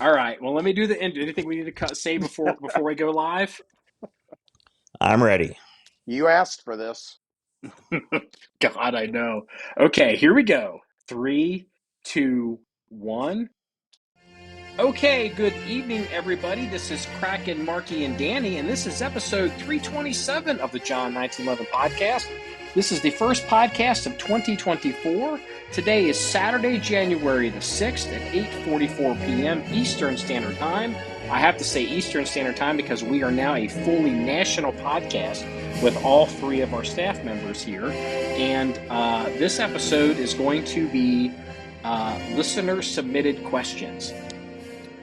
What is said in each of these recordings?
All right. Well, let me do the end. Anything we need to say before we go live? I'm ready. You asked for this. God, I know. Okay, here we go. Three, two, one. Okay, good evening, everybody. This is Kraken, Marky, and Danny, and this is episode 327 of the John 1911 podcast. This is the first podcast of 2024. Today is Saturday, January the 6th at 8:44 p.m. Eastern Standard Time. I have to say Eastern Standard Time because we are now a fully national podcast with all three of our staff members here. And this episode is going to be listener-submitted questions.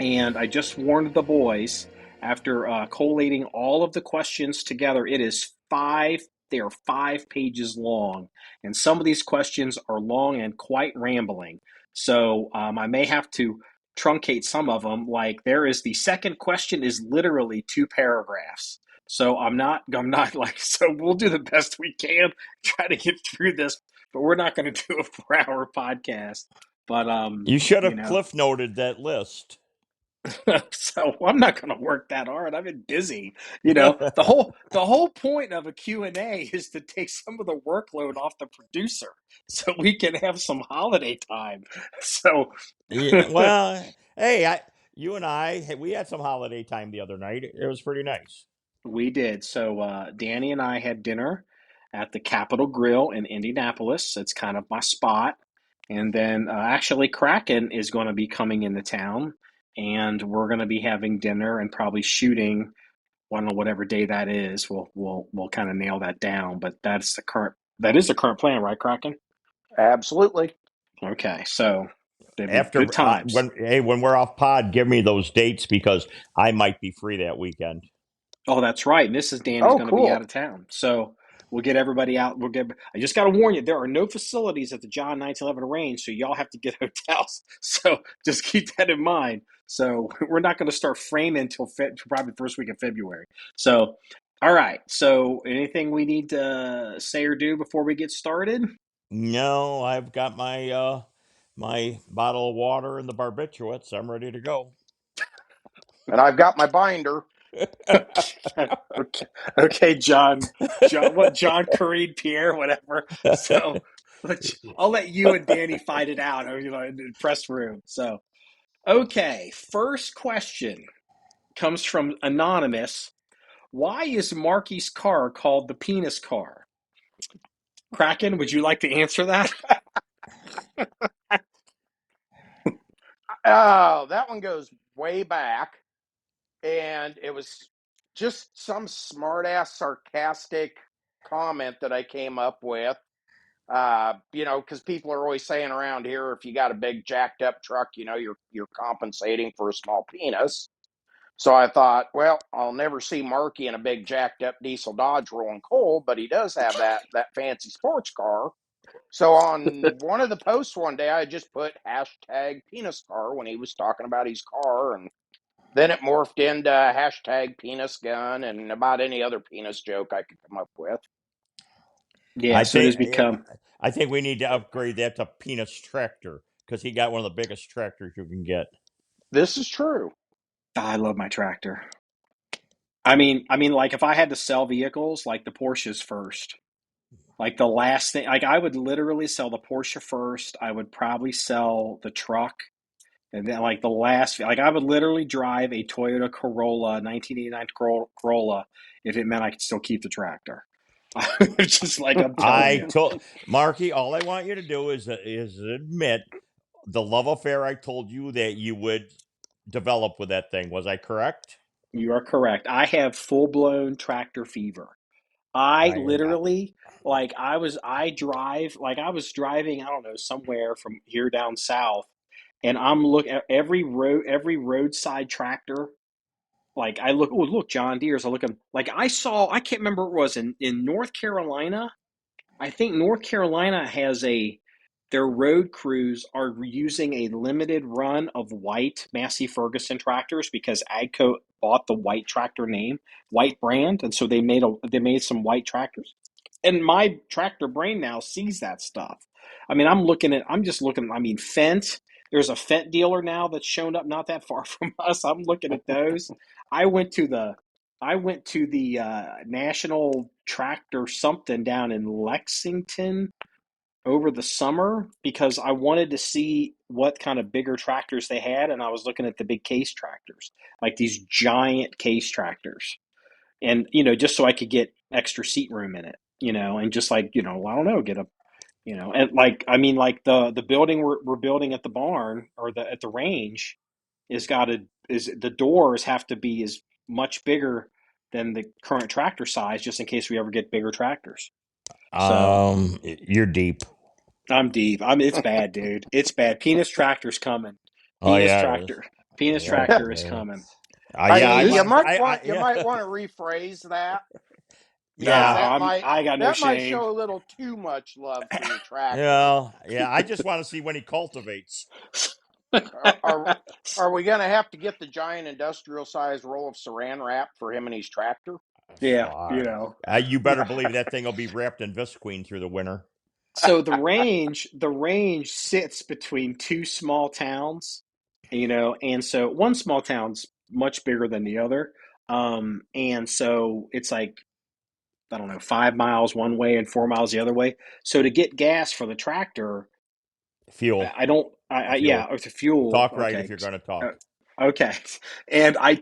And I just warned the boys after collating all of the questions together. They are 5 pages long. And some of these questions are long and quite rambling. So I may have to truncate some of them. Like the second question is literally 2 paragraphs. So I'm not like, so we'll do the best we can, try to get through this, but we're not going to do a 4 hour podcast. But, You should you have know, cliff noted that list. so I'm not going to work that hard. I've been busy. The whole point of a Q&A is to take some of the workload off the producer so we can have some holiday time. So Yeah, well, hey, you and we had some holiday time the other night. It was pretty nice. we did. So Danny and I had dinner at the Capitol Grill in Indianapolis. It's kind of my spot. And then actually Kraken is going to be coming into town, and we're going to be having dinner and probably shooting. I don't know whatever day that is. We'll kind of nail that down. But that is the current plan, right, Kraken? Absolutely. Okay, so they'd be After good times. when we're off pod, give me those dates because I might be free that weekend. Oh, that's right. Mrs. Danny's Oh, going to be out cool. of town, so we'll get everybody out. I just got to warn you, there are no facilities at the John 1911 range, so y'all have to get hotels. So just keep that in mind. So we're not going to start framing until probably first week of February. So, all right. So anything we need to say or do before we get started? No, I've got my bottle of water and the barbiturates. I'm ready to go. And I've got my binder. Okay, okay, John Kareem Pierre, whatever. So I'll let you and Danny fight it out, in the press room. So okay, first question comes from anonymous. Why is Marky's car called the penis car? Kraken, would you like to answer that? Oh, that one goes way back. And it was just some smart ass sarcastic comment that I came up with. Because people are always saying around here, if you got a big jacked up truck, you're compensating for a small penis. So I thought, well, I'll never see Marky in a big jacked up diesel Dodge rolling coal, but he does have that fancy sports car. So on one of the posts one day, I just put hashtag penis car when he was talking about his car, and then it morphed into hashtag penis gun and about any other penis joke I could come up with. Yeah, I so it think has become. I think we need to upgrade that to penis tractor because he got one of the biggest tractors you can get. This is true. I love my tractor. I mean, like if I had to sell vehicles, like the Porsche's first. Like the last thing, like I would literally sell the Porsche first. I would probably sell the truck, and then like the last, like I would literally drive a Toyota Corolla, 1989 Corolla, if it meant I could still keep the tractor. Just like I'm telling I you, told Marky, all I want you to do is admit the love affair I told you that you would develop with that thing. Was I correct? you are correct. I have full blown tractor fever. I I, I literally, like, I was driving, I don't know, somewhere from here down south, and I'm looking at every roadside tractor. Like, I look, oh, look, John Deere's. I look at, like, I can't remember what it was in North Carolina. I think North Carolina their road crews are using a limited run of white Massey Ferguson tractors because AGCO bought the white tractor name, white brand, and so they made some white tractors. And my tractor brain now sees that stuff. I mean, I'm just looking. I mean, Fendt. There's a Fendt dealer now that's shown up not that far from us. I'm looking at those. I went to the I went to the National Tractor something down in Lexington over the summer because I wanted to see what kind of bigger tractors they had, and I was looking at the big case tractors, like these giant case tractors, and just so I could get extra seat room in it, and just like I don't know, get a and like I mean like the building we're building at the barn or at the range is got to is the doors have to be as much bigger than the current tractor size just in case we ever get bigger tractors. So You're deep. I'm deep. It's bad, dude. It's bad. Penis tractor's coming. Oh Penis yeah, it is. tractor. Penis Yeah, tractor is yeah. coming. Yeah. So You this, might I want yeah, to rephrase that because yeah. I got no that might shame. show a little too much love for your tractor. Yeah, yeah. I just want to see when he cultivates. Are are, are we going to have to get the giant industrial sized roll of saran wrap for him and his tractor? Yeah, Fuck. You better believe that thing will be wrapped in Visqueen through the winter. So the range sits between two small towns, and so one small town's much bigger than the other. And so it's like, I don't know, 5 miles one way and 4 miles the other way. So to get gas for the tractor, Fuel, I don't, yeah, fuel. or to fuel. Talk right if Okay. you're going to Uh, talk. okay. And I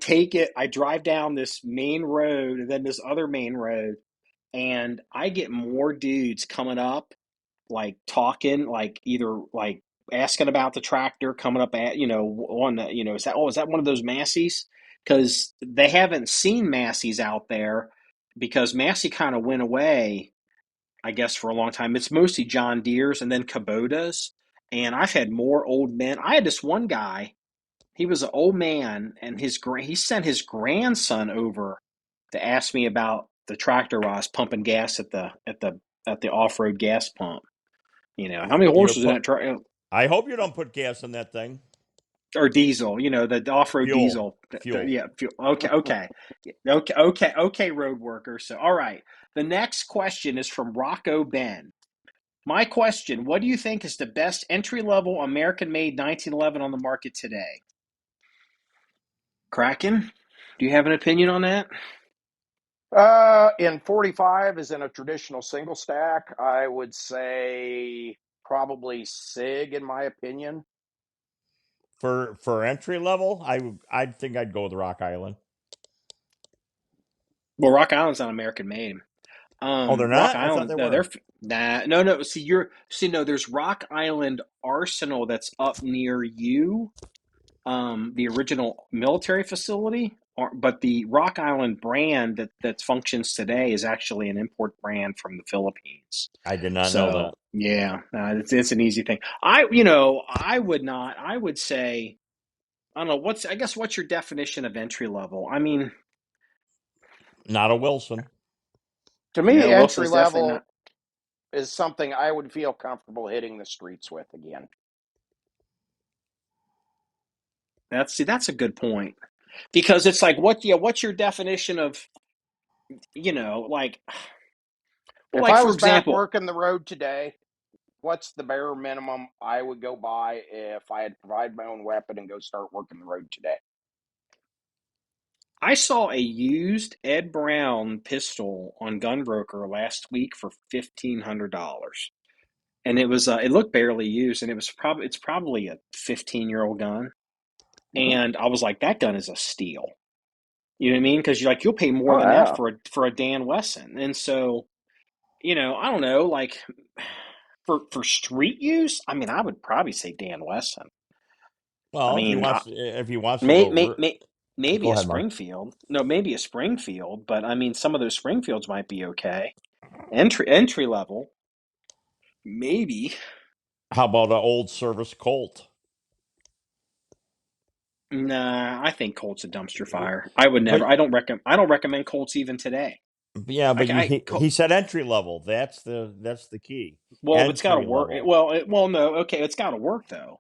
drive down this main road and then this other main road, and I get more dudes coming up, like talking, like either like asking about the tractor, coming up at, one that, is that one of those Massey's? Because they haven't seen Massey's out there because Massey kind of went away, I guess, for a long time. It's mostly John Deere's and then Kubota's. And I've had more old men. I had this one guy, he was an old man, and he sent his grandson over to ask me about the tractor while I was pumping gas at the off road gas pump. How many You're horses in put. that truck? I hope you don't put gas in that thing. Or diesel? The off road Fuel, diesel. fuel. Yeah, fuel. Okay, okay, okay, okay, okay, road worker. So, all right. The next question is from Rocco Ben. My question: what do you think is the best entry level American made 1911 on the market today? Kraken, do you have an opinion on that? In 45 is in a traditional single stack. I would say probably SIG in my opinion. For entry level, I think I'd go with Rock Island. Well, Rock Island's not American made. Oh, they're Rock not. I thought Island, they no, they're were. nah, no, no. No. There's Rock Island Arsenal that's up near you, the original military facility. But the Rock Island brand that functions today is actually an import brand from the Philippines. I did not know that. So yeah, it's an easy thing. I would not. I would say, I don't know. I guess what's your definition of entry level? I mean, Not a Wilson. To me, no, entry Wilson's definitely not. level is something I would feel comfortable hitting the streets with again. That's a good point because it's like what's your definition of like, well, If like I for was back example, working the road today, what's the bare minimum I would go by if I had to provide my own weapon and go start working the road today? I saw a used Ed Brown pistol on Gunbroker last week for $1,500, and it looked barely used, and it's probably a 15-year-old gun, Mm-hmm. and I was like, that gun is a steal. You know what I mean? Because you'll pay more Oh than that yeah. for a Dan Wesson, and so I don't know, like for street use, I mean, I would probably say Dan Wesson. I Well, mean, if he wants to may, go, may, may, maybe go a ahead, Mark. Springfield. No, maybe a Springfield, but I mean, some of those Springfields might be okay. Entry level, maybe. How about an old service Colt? Nah, I think Colt's a dumpster fire. I would never. But I don't recommend Colts even today. yeah, but Colt, he said entry level. That's the key. well, it's got to Entry work. level. Well, no, okay, it's got to work though.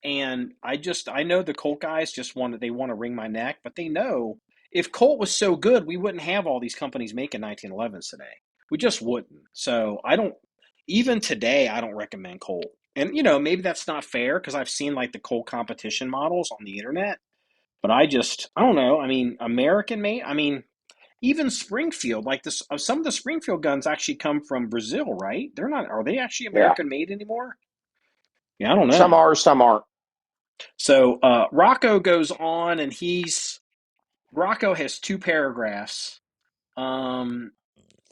And I know the Colt guys they want to wring my neck, but they know if Colt was so good, we wouldn't have all these companies making 1911s today. We just wouldn't. So I don't even today. I don't recommend Colt. And maybe that's not fair because I've seen like the colt competition models on the internet, but I don't know. I mean, American made. I mean, even Springfield, like this, some of the Springfield guns actually come from Brazil, right? They're not. Are they actually Yeah. American made anymore? Yeah, I don't Some know. are, some aren't. So Rocco goes on, and Rocco has two paragraphs.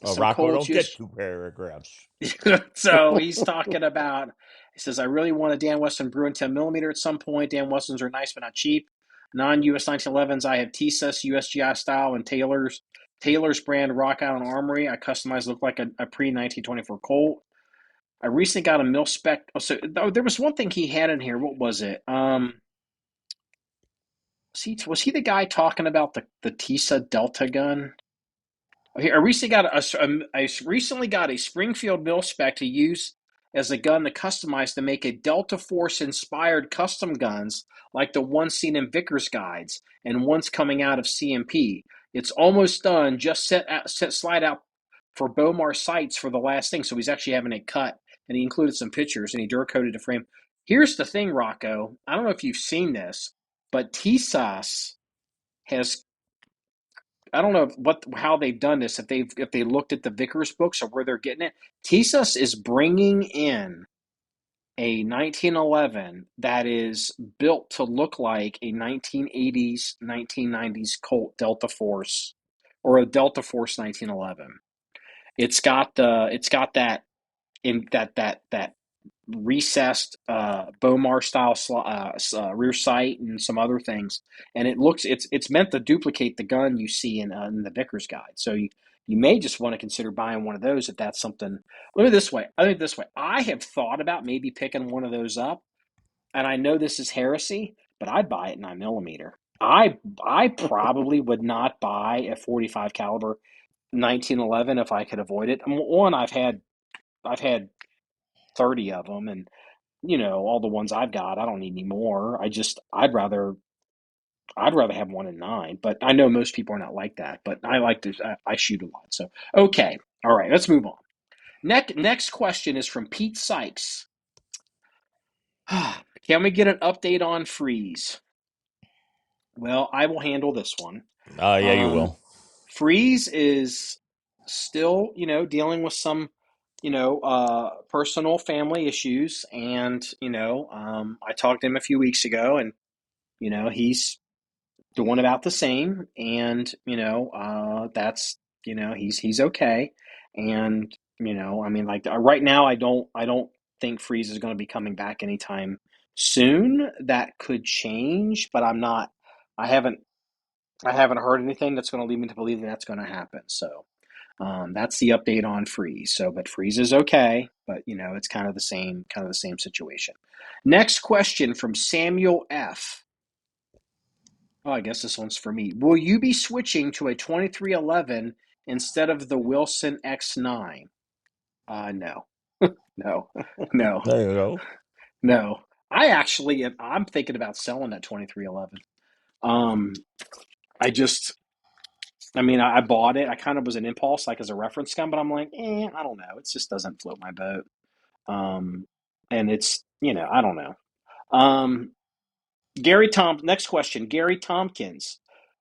Some Rocco Colts don't get use. two paragraphs. So he's talking about. He says, "I really want a Dan Weston Bruin 10 millimeter at some point. Dan Westons are nice but not cheap. Non-US 1911s. I have TSUS USGI style and Taylor's brand Rock Island Armory. I customized look like a pre 1924 Colt. I recently got a mil spec. There was one thing he had in here. What was it? Was he the guy talking about the TISA Delta gun? I recently got a Springfield mil spec to use as a gun to customize to make a Delta Force inspired custom guns like the one seen in Vickers guides and ones coming out of CMP. It's almost done. Just slide out for Bomar sights for the last thing. So he's actually having it cut, and he included some pictures and he dur coated the frame. Here's the thing, Rocco. I don't know if you've seen this, but TSAS has, I don't know how they've done this, if they looked at the Vickers books or where they're getting it. TSAS is bringing in a 1911 that is built to look like a 1980s 1990s Colt Delta Force or a Delta Force 1911. It's got that in that recessed Bomar style rear sight and some other things, and it's meant to duplicate the gun you see in the Vickers guide. So you may just want to consider buying one of those if that's something. Look at this way. I think this way. I have thought about maybe picking one of those up, and I know this is heresy, but I'd buy it 9 millimeter. I probably would not buy a 45 caliber 1911 if I could avoid it. One, I've had 30 of them, and all the ones I've got, I don't need any more. I'd rather have one in 9, but I know most people are not like that. But I like to, I shoot a lot. So okay, all right, let's move on. Next question is from Pete Sykes. Can we get an update on Freeze? Well, I will handle this one. Yeah, you Um, will. Freeze is still, dealing with some, personal family issues, and I talked to him a few weeks ago, and he's doing about the same, and that's he's okay, and I mean, like right now, I don't think Freeze is going to be coming back anytime soon. That could change, but I haven't I haven't heard anything that's going to lead me to believe that that's going to happen. So that's the update on Freeze. So, but Freeze is okay, but it's kind of the same situation. Next question from Samuel F. Oh, I guess this one's for me. Will you be switching to a 2311 instead of the Wilson X9? No, no, no, There you go. no. I'm thinking about selling that 2311. Um, I just, I mean, I bought it. I kind of was an impulse, like as a reference gun, but I'm like, I don't know. It just doesn't float my boat. Um, and it's, I don't know. Um, Next question, Gary Tompkins.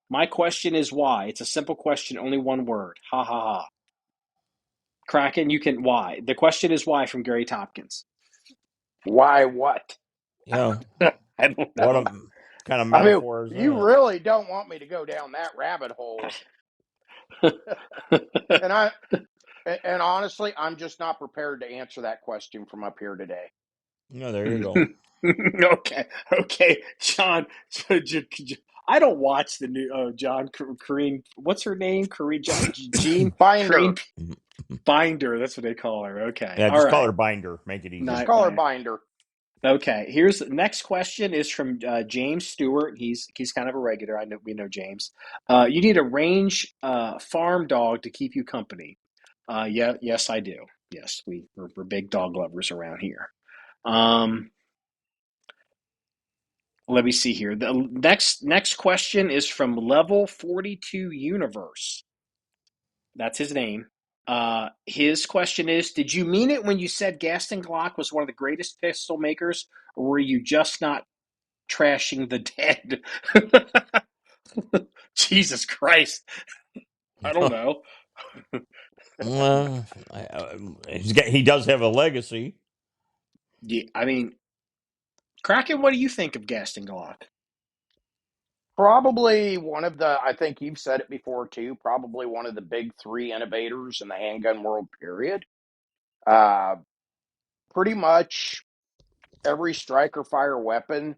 My question is why? It's a simple question, only one word. Ha ha ha. Kraken, you can why. The question is why from Gary Tompkins. Why what? Yeah. I don't What know. kind of I mean, metaphor is you that? really don't want me to go down that rabbit hole. And honestly, I'm just not prepared to answer that question from up here today. Yeah, there you go. Okay, okay, John. I don't watch the new John Kareen. What's her name? Jean Binder. Kareen Binder. That's what they call her. Okay, Yeah, all just call right. her Binder. Make it Just easy. call her Binder. Okay, here's the next question is from James Stewart. He's kind of a regular. We know James. You need a range farm dog to keep you company. Yeah, yes, I do. Yes, we're big dog lovers around here. Um, Let me see here. The next question is from Level 42 Universe. That's his name. His question is, did you mean it when you said Gaston Glock was one of the greatest pistol makers, or were you just not trashing the dead? Jesus Christ. I don't know. Well, he does have a legacy. Yeah, I mean, Kraken, what do you think of Gaston Glock? Probably one of the, I think you've said it before too, probably one of the big three innovators in the handgun world, period. Uh, Pretty much every striker fire weapon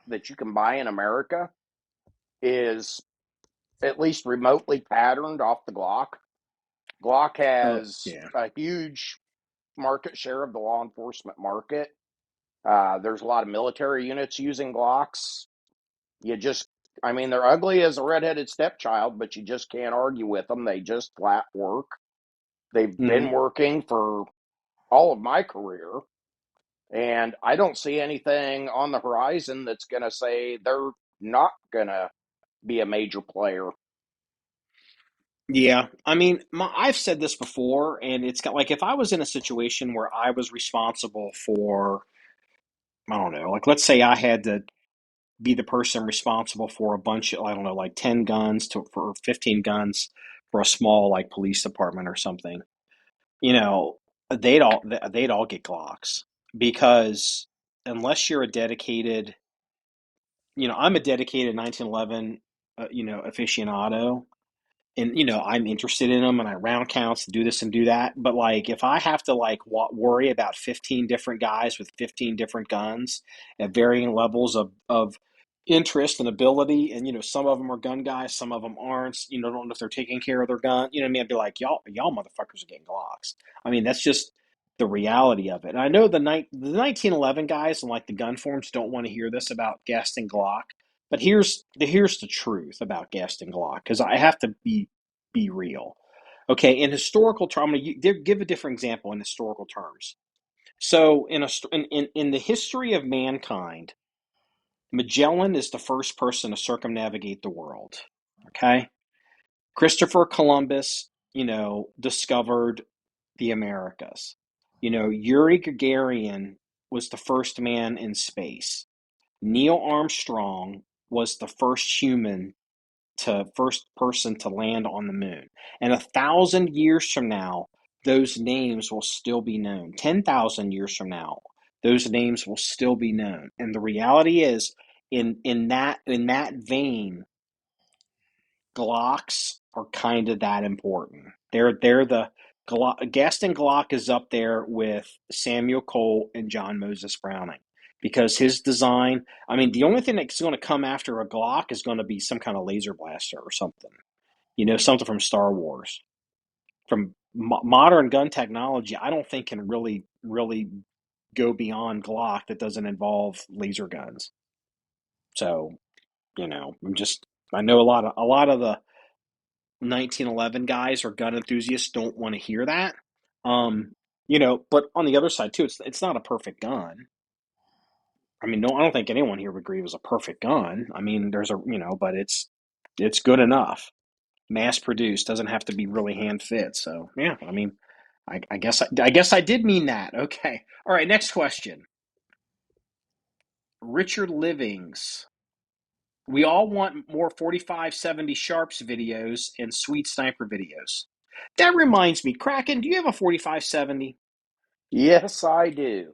that you can buy in America is at least remotely patterned off the Glock. Glock Oh, has yeah. a huge market share of the law enforcement market. There's a lot of military units using Glocks. You just, I mean, they're ugly as a redheaded stepchild, but you just can't argue with them. They just flat work. They've Hmm. been working for all of my career, and I don't see anything on the horizon that's going to say they're not going to be a major player. Yeah, I mean, I've said this before, and it's got like if I was in a situation where I was responsible for, I don't know, like let's say I had to be the person responsible for a bunch of, I don't know, like 10 guns for 15 guns for a small like police department or something, you know, they'd all get Glocks because unless you're a dedicated, I'm a dedicated 1911, aficionado, and I'm interested in them and I round counts do this and do that, but like if I have to like worry about 15 different guys with 15 different guns at varying levels of interest and ability, and some of them are gun guys, some of them aren't, don't know if they're taking care of their gun, what I mean, I'd be like, y'all motherfuckers are getting Glocks. I mean, that's just the reality of it. And I know the 1911 guys and like the gun forums don't want to hear this about Gaston Glock, but here's the truth about Gaston Glock, because I have to be real. Okay, in historical terms, I'm going to give a different example in historical terms. So, in the history of mankind, Magellan is the first person to circumnavigate the world. Okay, Christopher Columbus, discovered the Americas. Yuri Gagarin was the first man in space. Neil Armstrong was the first person to land on the moon. And 1,000 years from now, those names will still be known. 10,000 years from now, those names will still be known. And the reality is, in that vein, Glocks are kind of that important. They're the Gaston Glock is up there with Samuel Colt and John Moses Browning because his design. I mean, the only thing that's going to come after a Glock is going to be some kind of laser blaster or something. Something from Star Wars. From modern gun technology, I don't think can really go beyond Glock that doesn't involve laser guns. So I know a lot of the 1911 guys or gun enthusiasts don't want to hear that. Um, but on the other side too, it's not a perfect gun. I mean, no, I don't think anyone here would agree it was a perfect gun. I mean, but it's good enough. Mass produced, doesn't have to be really hand fit. So yeah, I mean, I guess I did mean that. Okay, all right. Next question, Richard Livings. We all want more 4570 Sharps videos and sweet sniper videos. That reminds me, Kraken, do you have a 4570? Yes, I do.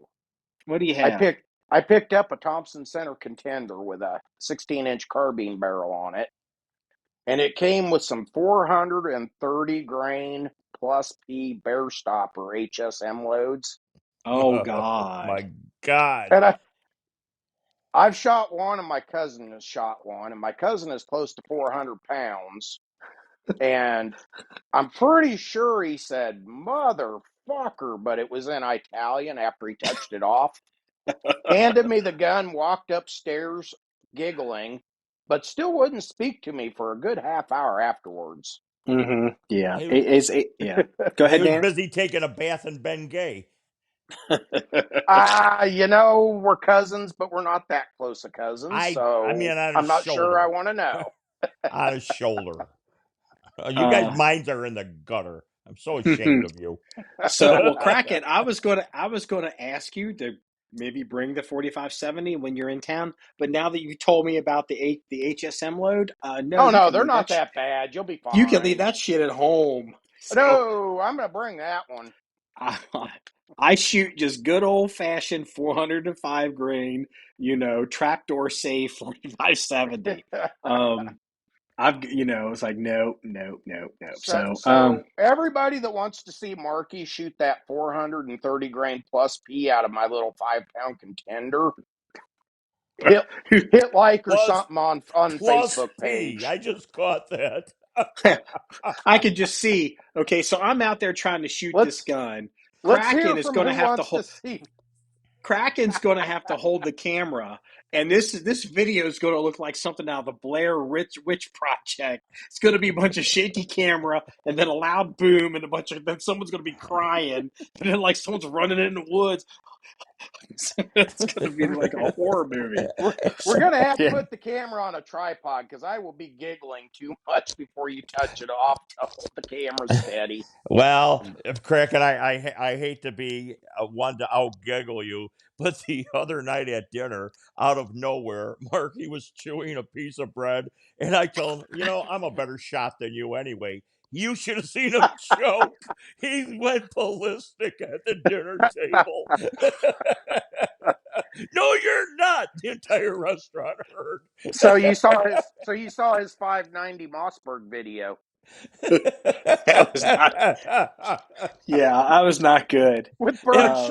What do you I have? picked I picked up a Thompson Center Contender with a 16-inch carbine barrel on it, and it came with some 430 grain plus P Bear Stopper HSM loads. Oh Oh God. my God. And I've shot one, and my cousin has shot one, and my cousin is close to 400 pounds, and I'm pretty sure he said motherfucker, but it was in Italian after he touched it off. Handed me the gun, walked upstairs giggling, but still wouldn't speak to me for a good half hour afterwards. Mm-hmm. Yeah. He was, Yeah. Go he ahead, was Dan. busy taking a bath in Bengay. We're cousins, but we're not that close of cousins, I mean, so on his I'm not sure I shoulder. want to know. On his shoulder. You guys' uh, minds are in the gutter. I'm so ashamed of you. So, well, Kraken, I was gonna ask you to maybe bring the 4570 when you're in town, but now that you told me about the HSM load, no, Oh no, they're not that bad. You'll be you can leave fine. that shit at home. So No, I'm gonna bring that one. I, I shoot just good old fashioned 405 grain, trapdoor safe 4570. Um, it's like no, no, no, no. So, So, so everybody that wants to see Marky shoot that 430 grain plus P out of my little 5 pound contender, hit hit like or plus something on the plus Facebook P. page. I just caught that. I could just see. Okay, so I'm out there trying to shoot this Let's gun. let's Kraken hear is from going to who have to wants to hold. see. Kraken's going to have to hold the camera, and this video is going to look like something out of the Blair Witch Project. It's going to be a bunch of shaky camera, and then a loud boom, and then someone's going to be crying, and then like someone's running in the woods. It's going to be like a horror movie. We're So, gonna have to yeah, put the camera on a tripod because I will be giggling too much before you touch it off to hold the camera steady. Well, if Kraken, I hate to be one to out giggle you, but the other night at dinner, out of nowhere, Marky was chewing a piece of bread, and I told him, I'm a better shot than you anyway. You should have seen him choke. He went ballistic at the dinner table. No, you're not. The entire restaurant heard. So you saw his 590 Mossberg video that was not. Yeah, I was not good. with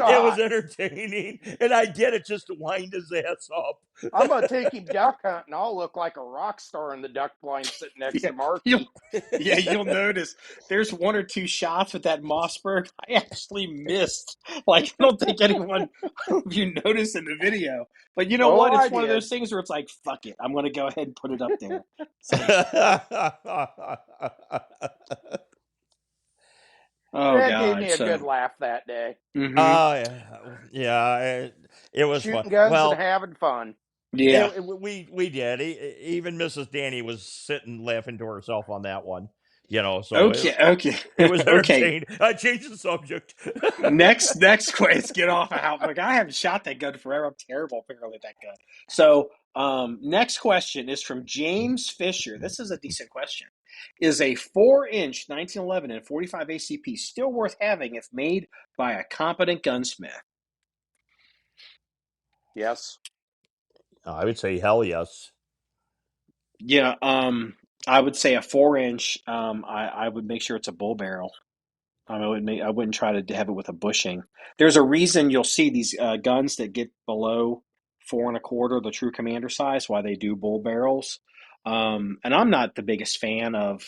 It was birdshot. entertaining, and I did it just to wind his ass up. I'm gonna take him duck hunting. I'll look like a rock star in the duck blind sitting next Yeah, to you'll Marky. you'll notice there's one or two shots with that Mossberg I actually missed. Like I don't think anyone if you noticed in the video. But you know Oh, what? I It's one of did. those things where it's like, fuck it. I'm gonna go ahead and put it up there. So oh That gave God. me a good So laugh that day. hmm Yeah, it was fun. Shooting guns and Well, having fun. yeah. we did. Even Mrs. Danny was sitting laughing to herself on that one. So Okay, okay, it was okay. entertaining. I changed the subject. Next quest, get off of how like I haven't shot that gun forever. I'm terrible apparently at that gun. So next question is from James Fisher. This is a decent question. Is a 4-inch 1911 and 45 ACP still worth having if made by a competent gunsmith? Yes. I would say hell yes. Yeah, I would say a 4-inch. I would make sure it's a bull barrel. I wouldn't try to have it with a bushing. There's a reason you'll see these guns that get below 4 1/4, the true commander size, why they do bull barrels. And I'm not the biggest fan of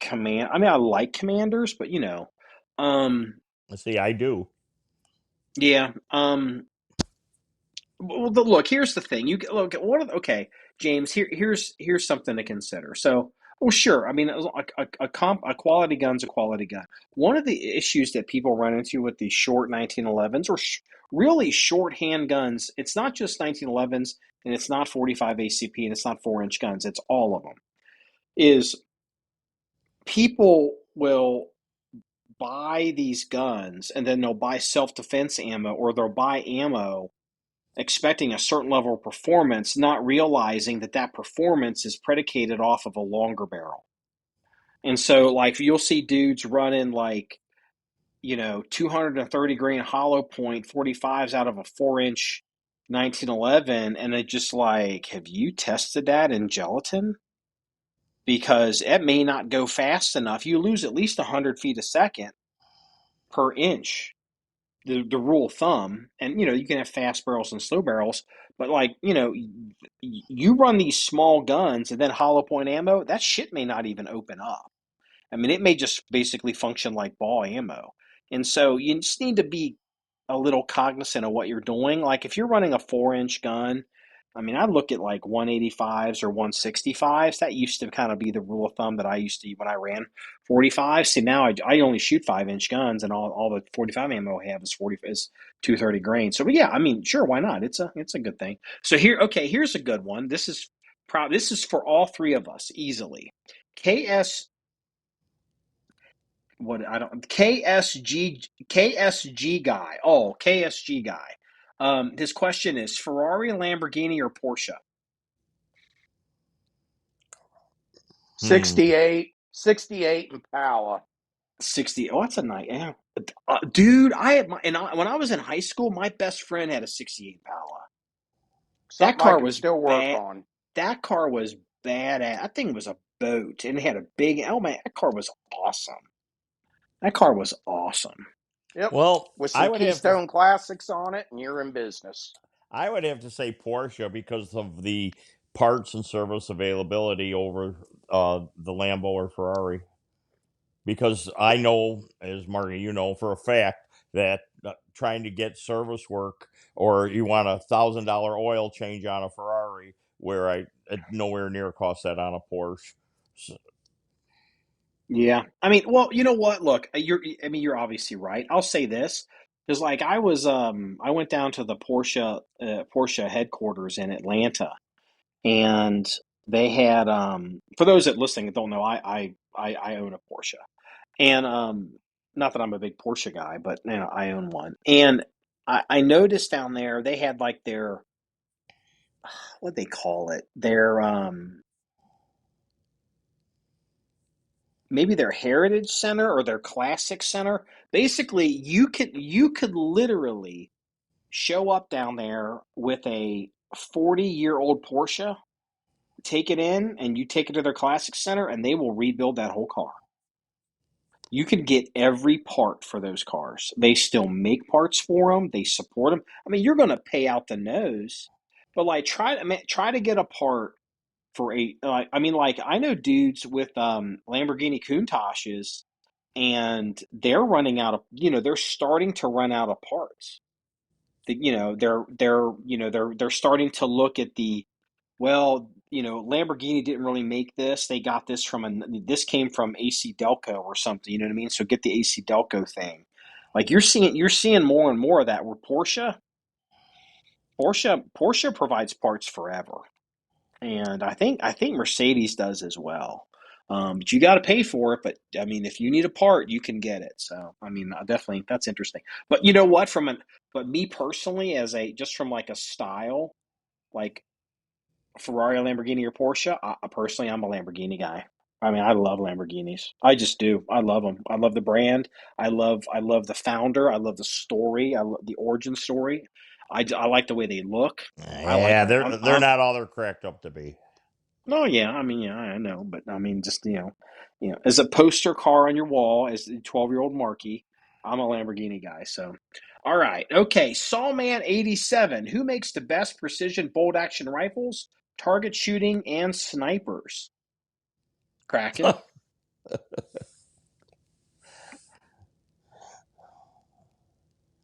command. I mean, I like commanders, but um, See, I do. yeah. Well, look. Here's the thing. You look. Okay, James. Here's something to consider. So, well, sure. I mean, a quality gun's a quality gun. One of the issues that people run into with these short 1911s or really short handguns, it's not just 1911s and it's not 45 ACP and it's not 4-inch guns. It's all of them. Is people will buy these guns and then they'll buy self defense ammo or they'll buy ammo expecting a certain level of performance, not realizing that that performance is predicated off of a longer barrel. And so, like, you'll see dudes running like, 230 grain hollow point 45s out of a 4-inch 1911, and they just like, have you tested that in gelatin? Because it may not go fast enough. You lose at least 100 feet a second per inch the rule of thumb, and you can have fast barrels and slow barrels, but like you run these small guns and then hollow point ammo, that shit may not even open up. I mean, it may just basically function like ball ammo, and so you just need to be a little cognizant of what you're doing. Like if you're running a 4-inch gun, I mean, I look at like 185s or 165s. That used to kind of be the rule of thumb that I used to when I ran 45. See, now I only shoot 5-inch guns, and all the 45 ammo I have is 230 grain. So, but yeah, I mean, sure, why not? It's a good thing. So here's a good one. This is for all three of us easily. KS what I don't KSG guy. Oh, KSG guy. His question is Ferrari, Lamborghini, or Porsche? Hmm. 68 Impala. 60. Oh, that's a nice. Yeah. Dude, I had when I was in high school, my best friend had a 68 Impala. That Something I car can was still work bad. on. That car was badass. That thing was a boat and it had a big. Oh man, that car was awesome. That car was awesome. Yep. Well, With some Keystone Classics on it, and you're in business. I would have to say Porsche because of the parts and service availability over the Lambo or Ferrari. Because I know, as Marty, you know for a fact that trying to get service work or you want $1,000 oil change on a Ferrari, where I it nowhere near cost that on a Porsche. So, Yeah, I mean, well, you know what? Look, you're obviously right. I'll say this because, like, I went down to the Porsche headquarters in Atlanta, and they had, for those that listening that don't know, I own a Porsche, and not that I'm a big Porsche guy, but you know, I own one, and I noticed down there they had like their what they call it, their maybe their heritage center or their classic center. Basically, you could literally show up down there with a 40-year-old Porsche, take it in, and you take it to their classic center, and they will rebuild that whole car. You can get every part for those cars. They still make parts for them. They support them. I mean, you're going to pay out the nose, but like try to get a part for a like I mean like I know dudes with Lamborghini Countaches and they're running out of they're starting to run out of parts. They're starting to look at the well, Lamborghini didn't really make this. They got this from this came from AC Delco or something, you know what I mean? So get the AC Delco thing. Like you're seeing more and more of that where Porsche provides parts forever. And I think Mercedes does as well. But you got to pay for it. But I mean, if you need a part, you can get it. So I mean, definitely that's interesting. But you know what? But me personally, as a just from like a style, like Ferrari, Lamborghini, or Porsche, personally, I'm a Lamborghini guy. I mean, I love Lamborghinis. I just do. I love them. I love the brand. I love the founder. I love the story. I love the origin story. I like the way they look. I like yeah, them. they're not all they're cracked up to be. No, yeah, I mean, yeah, I know, but I mean, just as a poster car on your wall, as the 12-year-old Marky, I'm a Lamborghini guy. So, all right, okay, Sawman 87. Who makes the best precision bolt action rifles, target shooting, and snipers? Kraken,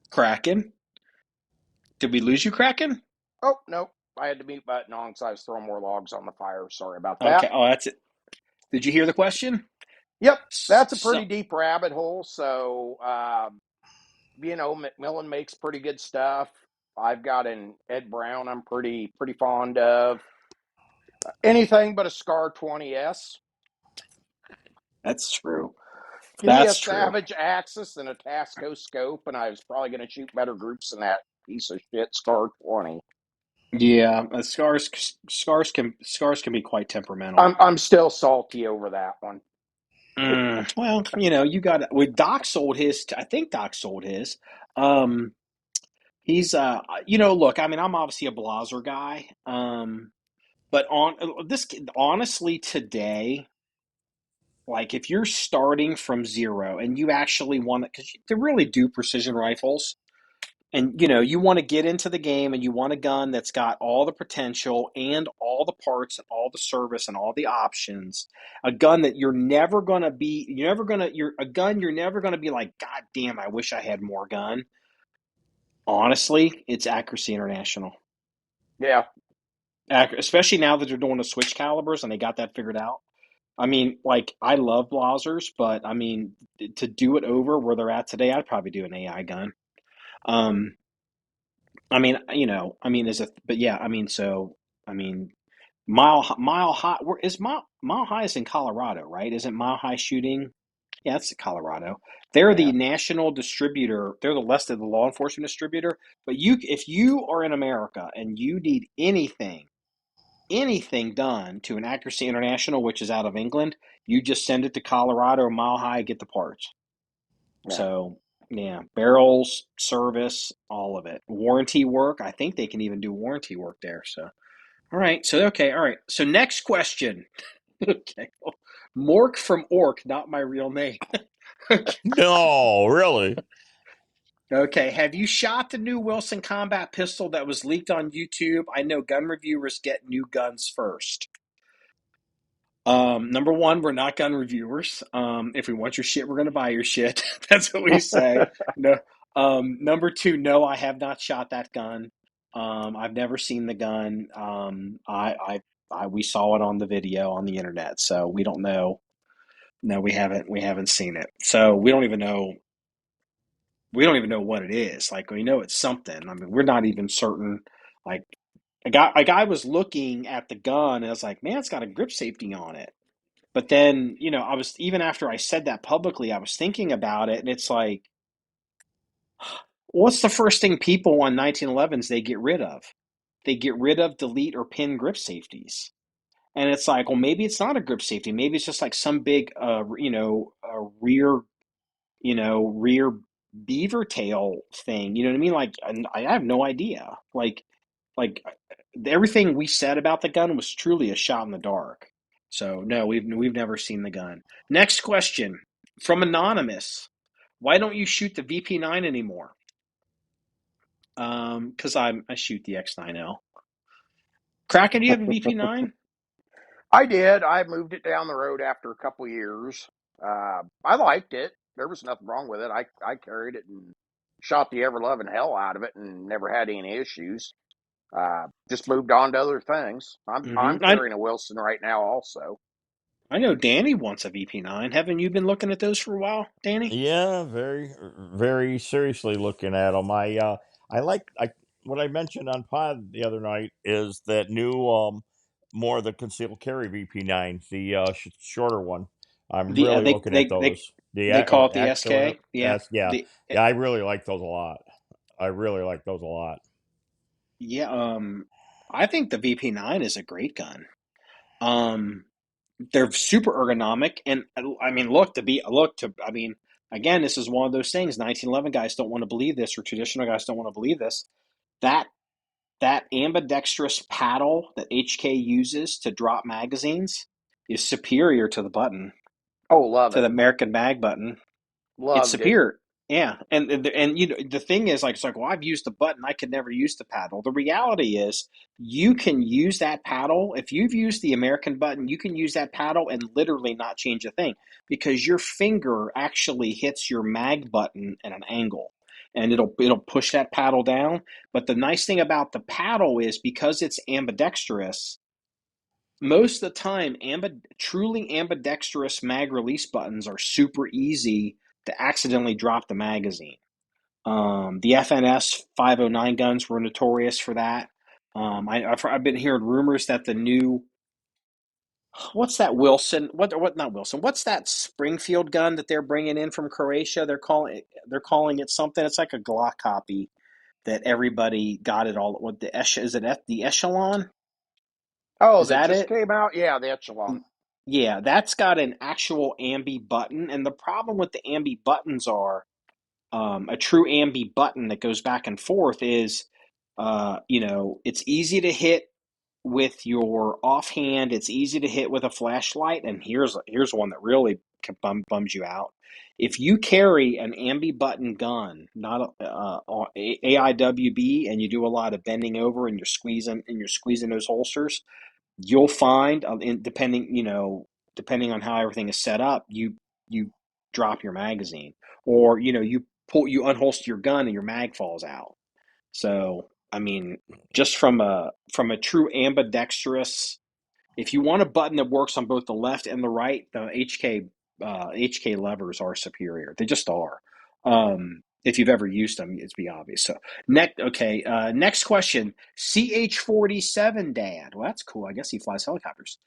Kraken. Did we lose you, Kraken? Oh, nope. I had the mute button on because I was throwing more logs on the fire. Sorry about that. Okay. Oh, that's it. Did you hear the question? Yep, that's a pretty So deep rabbit hole. So, McMillan makes pretty good stuff. I've got an Ed Brown I'm pretty fond of. Anything but a Scar 20S. that's true. Give me a That's true. Savage Axis and a Tasco scope, and I was probably going to shoot better groups than that piece of shit Scar 20. Yeah, scars can be quite temperamental. I'm still salty over that one. Well, you got with Doc sold his. I think Doc sold his. Um, he's look. I mean, I'm obviously a Blazer guy. But on this, honestly, today, like if you're starting from zero and you actually want to, because they really do precision rifles, and you want to get into the game and you want a gun that's got all the potential and all the parts and all the service and all the options, a gun that you're a gun you're never going to be like, god damn, I wish I had more gun. Honestly, it's Accuracy International. Yeah, Especially now that they're doing the switch calibers and they got that figured out. I mean, like, I love Blazers, but I mean, to do it over where they're at today, I'd probably do an AI gun. um but yeah, I mean, so, I mean, Mile High, where is Mile High is in Colorado, right? Isn't Mile High shooting Yeah, that's Colorado. They're Yeah. the national distributor. They're the less of the law enforcement distributor. But if you are in America and you need anything done to an Accuracy International, which is out of England, you just send it to Colorado, Mile High, get the parts. Yeah. So yeah, barrels, service, all of it. Warranty work. I think they can even do warranty work there. So all right. So okay. All right. So next question. Okay. Mork from Orc, not my real name. Okay. No, really. Okay. Have you shot the new Wilson combat pistol that was leaked on YouTube? I know gun reviewers get new guns first. Number one, we're not gun reviewers. If we want your shit, we're going to buy your shit. That's what we say. No. Number two, no, I have not shot that gun. I've never seen the gun. We saw it on the video on the internet, so we don't know. No, we haven't seen it. So we don't even know. We don't even know what it is. Like we know it's something. I mean, we're not even certain. Like a guy was looking at the gun and I was like, man, it's got a grip safety on it. But then, I was even after I said that publicly, I was thinking about it, and it's like, what's the first thing people on 1911s they get rid of? They get rid of, delete, or pin grip safeties. And it's like, well, maybe it's not a grip safety. Maybe it's just like some big, rear, rear beaver tail thing. You know what I mean? Like, I have no idea. Like everything we said about the gun was truly a shot in the dark. So no, we've never seen the gun. Next question from anonymous: why don't you shoot the VP9 anymore? Because I shoot the X9L. Kraken, do you have a VP9? I did. I moved it down the road after a couple years. I liked it. There was nothing wrong with it. I carried it and shot the ever loving hell out of it and never had any issues. Just moved on to other things. I'm I carrying a Wilson right now also. I know Danny wants a VP9. Haven't you been looking at those for a while, Danny? Yeah, very, very seriously looking at them. I like what I mentioned on pod the other night is that new more of the concealed carry VP9, the shorter one. I'm The really they looking at they they those. The they call it the X or whatever. SK. Yeah, S, yeah, the yeah. I really like those a lot. I really like those a lot. yeah. I think the VP9 is a great gun. Um, they're super ergonomic, and I mean, I mean, again, this is one of those things. 1911 guys don't want to believe this, or traditional guys don't want to believe this. That that ambidextrous paddle that HK uses to drop magazines is superior to the button, Oh, love to it. the American mag button. It's Loved it. superior. Yeah, and the thing is, like, it's like, well, I've used the button, I could never use the paddle. The reality is, you can use that paddle if you've used the American button. You can use that paddle and literally not change a thing because your finger actually hits your mag button at an angle, and it'll push that paddle down. But the nice thing about the paddle is because it's ambidextrous, most of the time, truly ambidextrous mag release buttons are super easy to accidentally drop the magazine. The FNS 509 guns were notorious for that. I've been hearing rumors that the new what's that Wilson what not Wilson what's that Springfield gun that they're bringing in from Croatia? They're calling it something. It's like a Glock copy that everybody got it all. What is it? The Echelon? Oh, Is that that just it? came out? Yeah, the Echelon. Yeah, that's got an actual ambi button, and the problem with the ambi buttons are a true ambi button that goes back and forth is, it's easy to hit with your offhand. It's easy to hit with a flashlight, and here's one that really bums you out. If you carry an ambi button gun, not AIWB, and you do a lot of bending over and you're squeezing those holsters, you'll find depending on how everything is set up, you drop your magazine, or you unholster your gun and your mag falls out. So I mean, just from a true ambidextrous, if you want a button that works on both the left and the right, the HK levers are superior. They just are. If you've ever used them, it's be obvious. So next question. CH-47 dad. Well, that's cool. I guess he flies helicopters.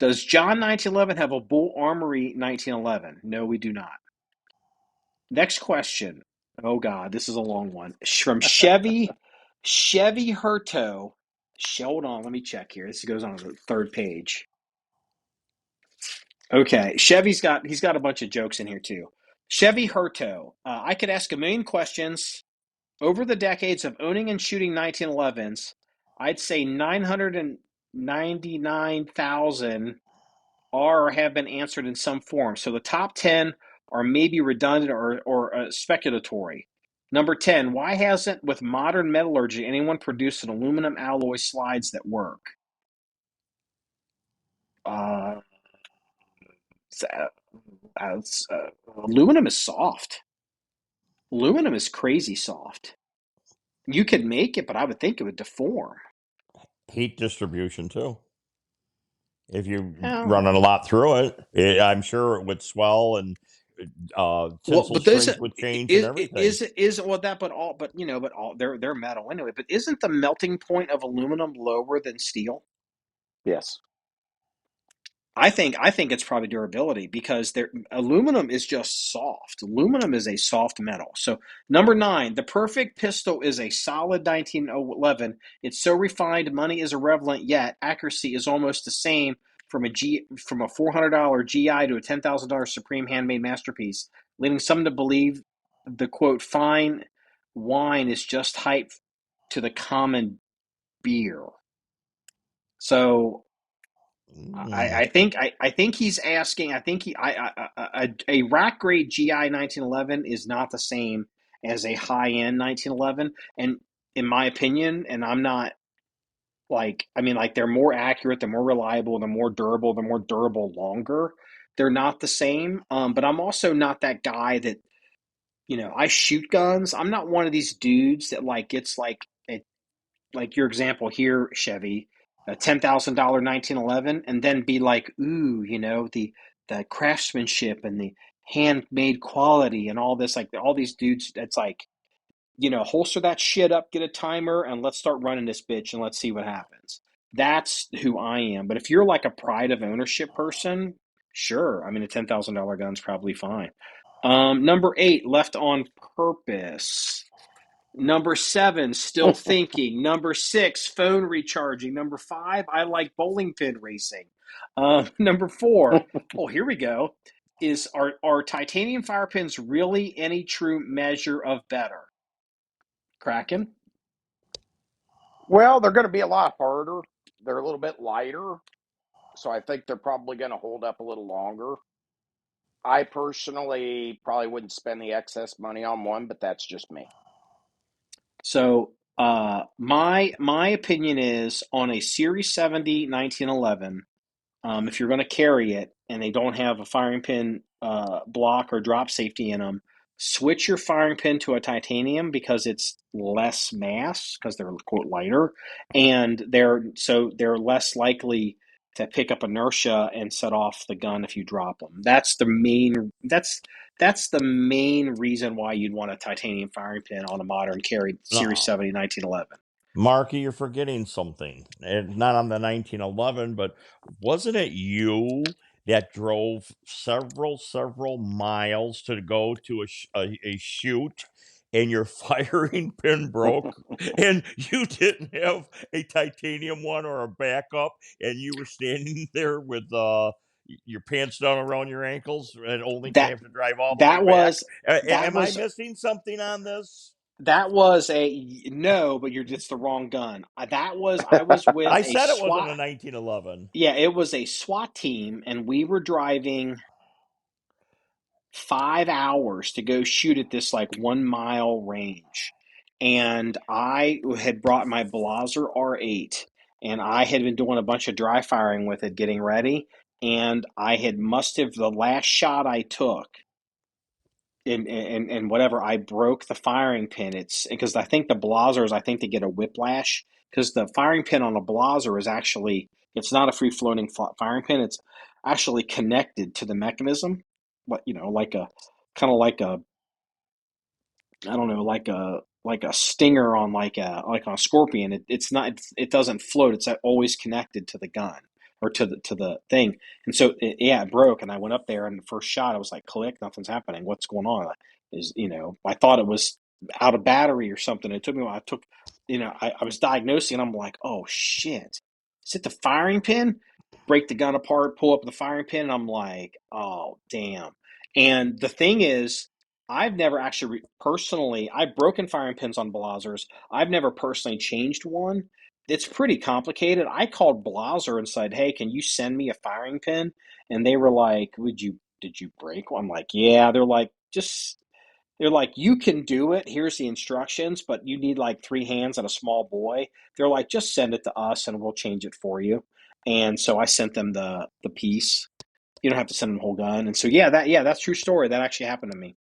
Does John 1911 have a Bull Armory 1911? No, we do not. Next question. Oh God, this is a long one. From Chevy Hurto. Hold on, let me check here. This goes on the third page. Okay, he's got a bunch of jokes in here too. Chevy Hurto. I could ask a million questions over the decades of owning and shooting 1911s. I'd say 999,000 are or have been answered in some form. So the top 10 are maybe redundant or speculatory. Number 10, why hasn't, with modern metallurgy, anyone produced an aluminum alloy slides that work? Uh, uh, Aluminum is soft. Aluminum is crazy soft. You could make it, but I would think it would deform. Heat distribution too. If you Oh. run a lot through I'm sure it would swell and Well, tensile but those strength would change and everything. is well that but all they're metal anyway. But isn't the melting point of aluminum lower than steel? Yes. I think it's probably durability because aluminum is just soft. Aluminum is a soft metal. So number 9, the perfect pistol is a solid 1911. It's so refined, money is irrelevant, yet accuracy is almost the same from a $400 GI to a $10,000 Supreme handmade masterpiece, leading some to believe the quote fine wine is just hype to the common beer. So Mm. I think he's asking. I think a rack grade GI 1911 is not the same as a high end 1911, and in my opinion, and I'm not like they're more accurate, they're more reliable, they're more durable longer. They're not the same, but I'm also not that guy that I shoot guns. I'm not one of these dudes that like gets like your example here, Chevy, a $10,000 1911, and then be like, ooh, the craftsmanship and the handmade quality and all this, like all these dudes. That's like, holster that shit up, get a timer, and let's start running this bitch and let's see what happens. That's who I am. But if you're like a pride of ownership person, sure. I mean, a $10,000 gun's probably fine. Number 8, left on purpose. Number 7, still thinking. Number 6, phone recharging. Number 5, I like bowling pin racing. Number 4, oh, here we go. Are titanium fire pins really any true measure of better? Kraken? Well, they're going to be a lot harder. They're a little bit lighter, so I think they're probably going to hold up a little longer. I personally probably wouldn't spend the excess money on one, but that's just me. So, my opinion is on a Series 70 1911. If you're going to carry it and they don't have a firing pin block or drop safety in them, switch your firing pin to a titanium because it's less mass because they're quote lighter, and they're less likely to pick up inertia and set off the gun if you drop them. That's the main reason why you'd want a titanium firing pin on a modern carry Series No. 70 1911. Marky, you're forgetting something. And not on the 1911, but wasn't it you that drove several miles to go to a shoot and your firing pin broke and you didn't have a titanium one or a backup and you were standing there with your pants down around your ankles and only to That have to drive all the way that back? was that Am I was missing something on this? That was a no, but it's the wrong gun. I was with I a said it wasn't SWAT. a 1911. Yeah, it was a SWAT team, and we were driving 5 hours to go shoot at this like 1 mile range. And I had brought my Blaser R8, and I had been doing a bunch of dry firing with it, getting ready. And I had must have the last shot I took and whatever, I broke the firing pin. It's because I think the Blazers, I think they get a whiplash because the firing pin on a Blazer is actually, it's not a free floating firing pin. It's actually connected to the mechanism, but like a kind of like a, I don't know, like a stinger on like on a scorpion. It's not, it doesn't float. It's always connected to the gun. or to the thing. And so yeah, it broke, and I went up there, and the first shot, I was like, click, nothing's happening. What's going on? Is I thought it was out of battery or something. It took me a while. I took, I was diagnosing, and I'm like, oh shit, is it the firing pin? Break the gun apart, pull up the firing pin, and I'm like, oh damn. And the thing is, I've never actually personally, I've broken firing pins on Blazers. I've never personally changed one. It's pretty complicated. I called Blazer and said, "Hey, can you send me a firing pin?" And they were like, did you break one?" I'm like, "Yeah." They're like, "You can do it. Here's the instructions, but you need like three hands and a small boy." They're like, "Just send it to us and we'll change it for you." And so I sent them the piece. You don't have to send them the whole gun. And so that's true story. That actually happened to me.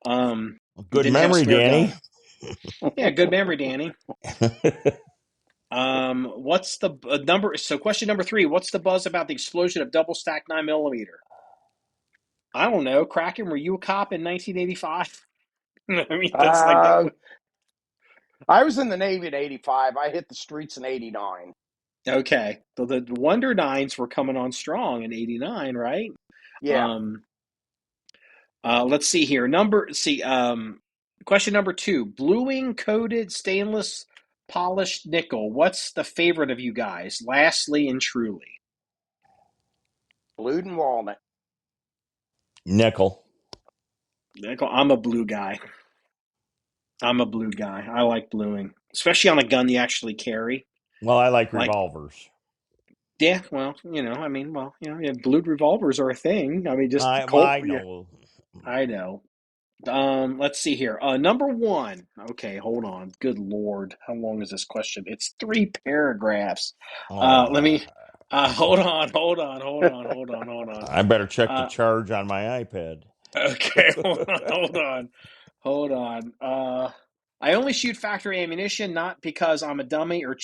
Um, Good didn't have a memory, spare Danny. gun. Yeah, good memory, Danny. What's the number? So, question number three: what's the buzz about the explosion of double stack 9 millimeter? I don't know. Kraken, were you a cop in 1985? I mean, that's like that. Uh, I was in the Navy in '85. I hit the streets in '89. Okay, so the Wonder Nines were coming on strong in '89, right? Yeah, Um, let's see here. Question number two: bluing coated stainless polished nickel. What's the favorite of you guys? Lastly and truly, blued and walnut. Nickel. nickel. I'm a blue guy. I'm a blue guy. I like bluing, especially on a gun you actually carry. Well, I like Like, revolvers. yeah, well, yeah, blued revolvers are a thing. I mean, just Colt. I Yeah, know. I know. Let's see here. Number one. Okay, hold on. Good Lord, how long is this question? It's three paragraphs. Let Oh, me. Hold on, hold on, hold on, hold on, hold on. I better check the Uh, charge on my iPad. Okay, hold on, hold on, hold on. I only shoot factory ammunition not because I'm a dummy or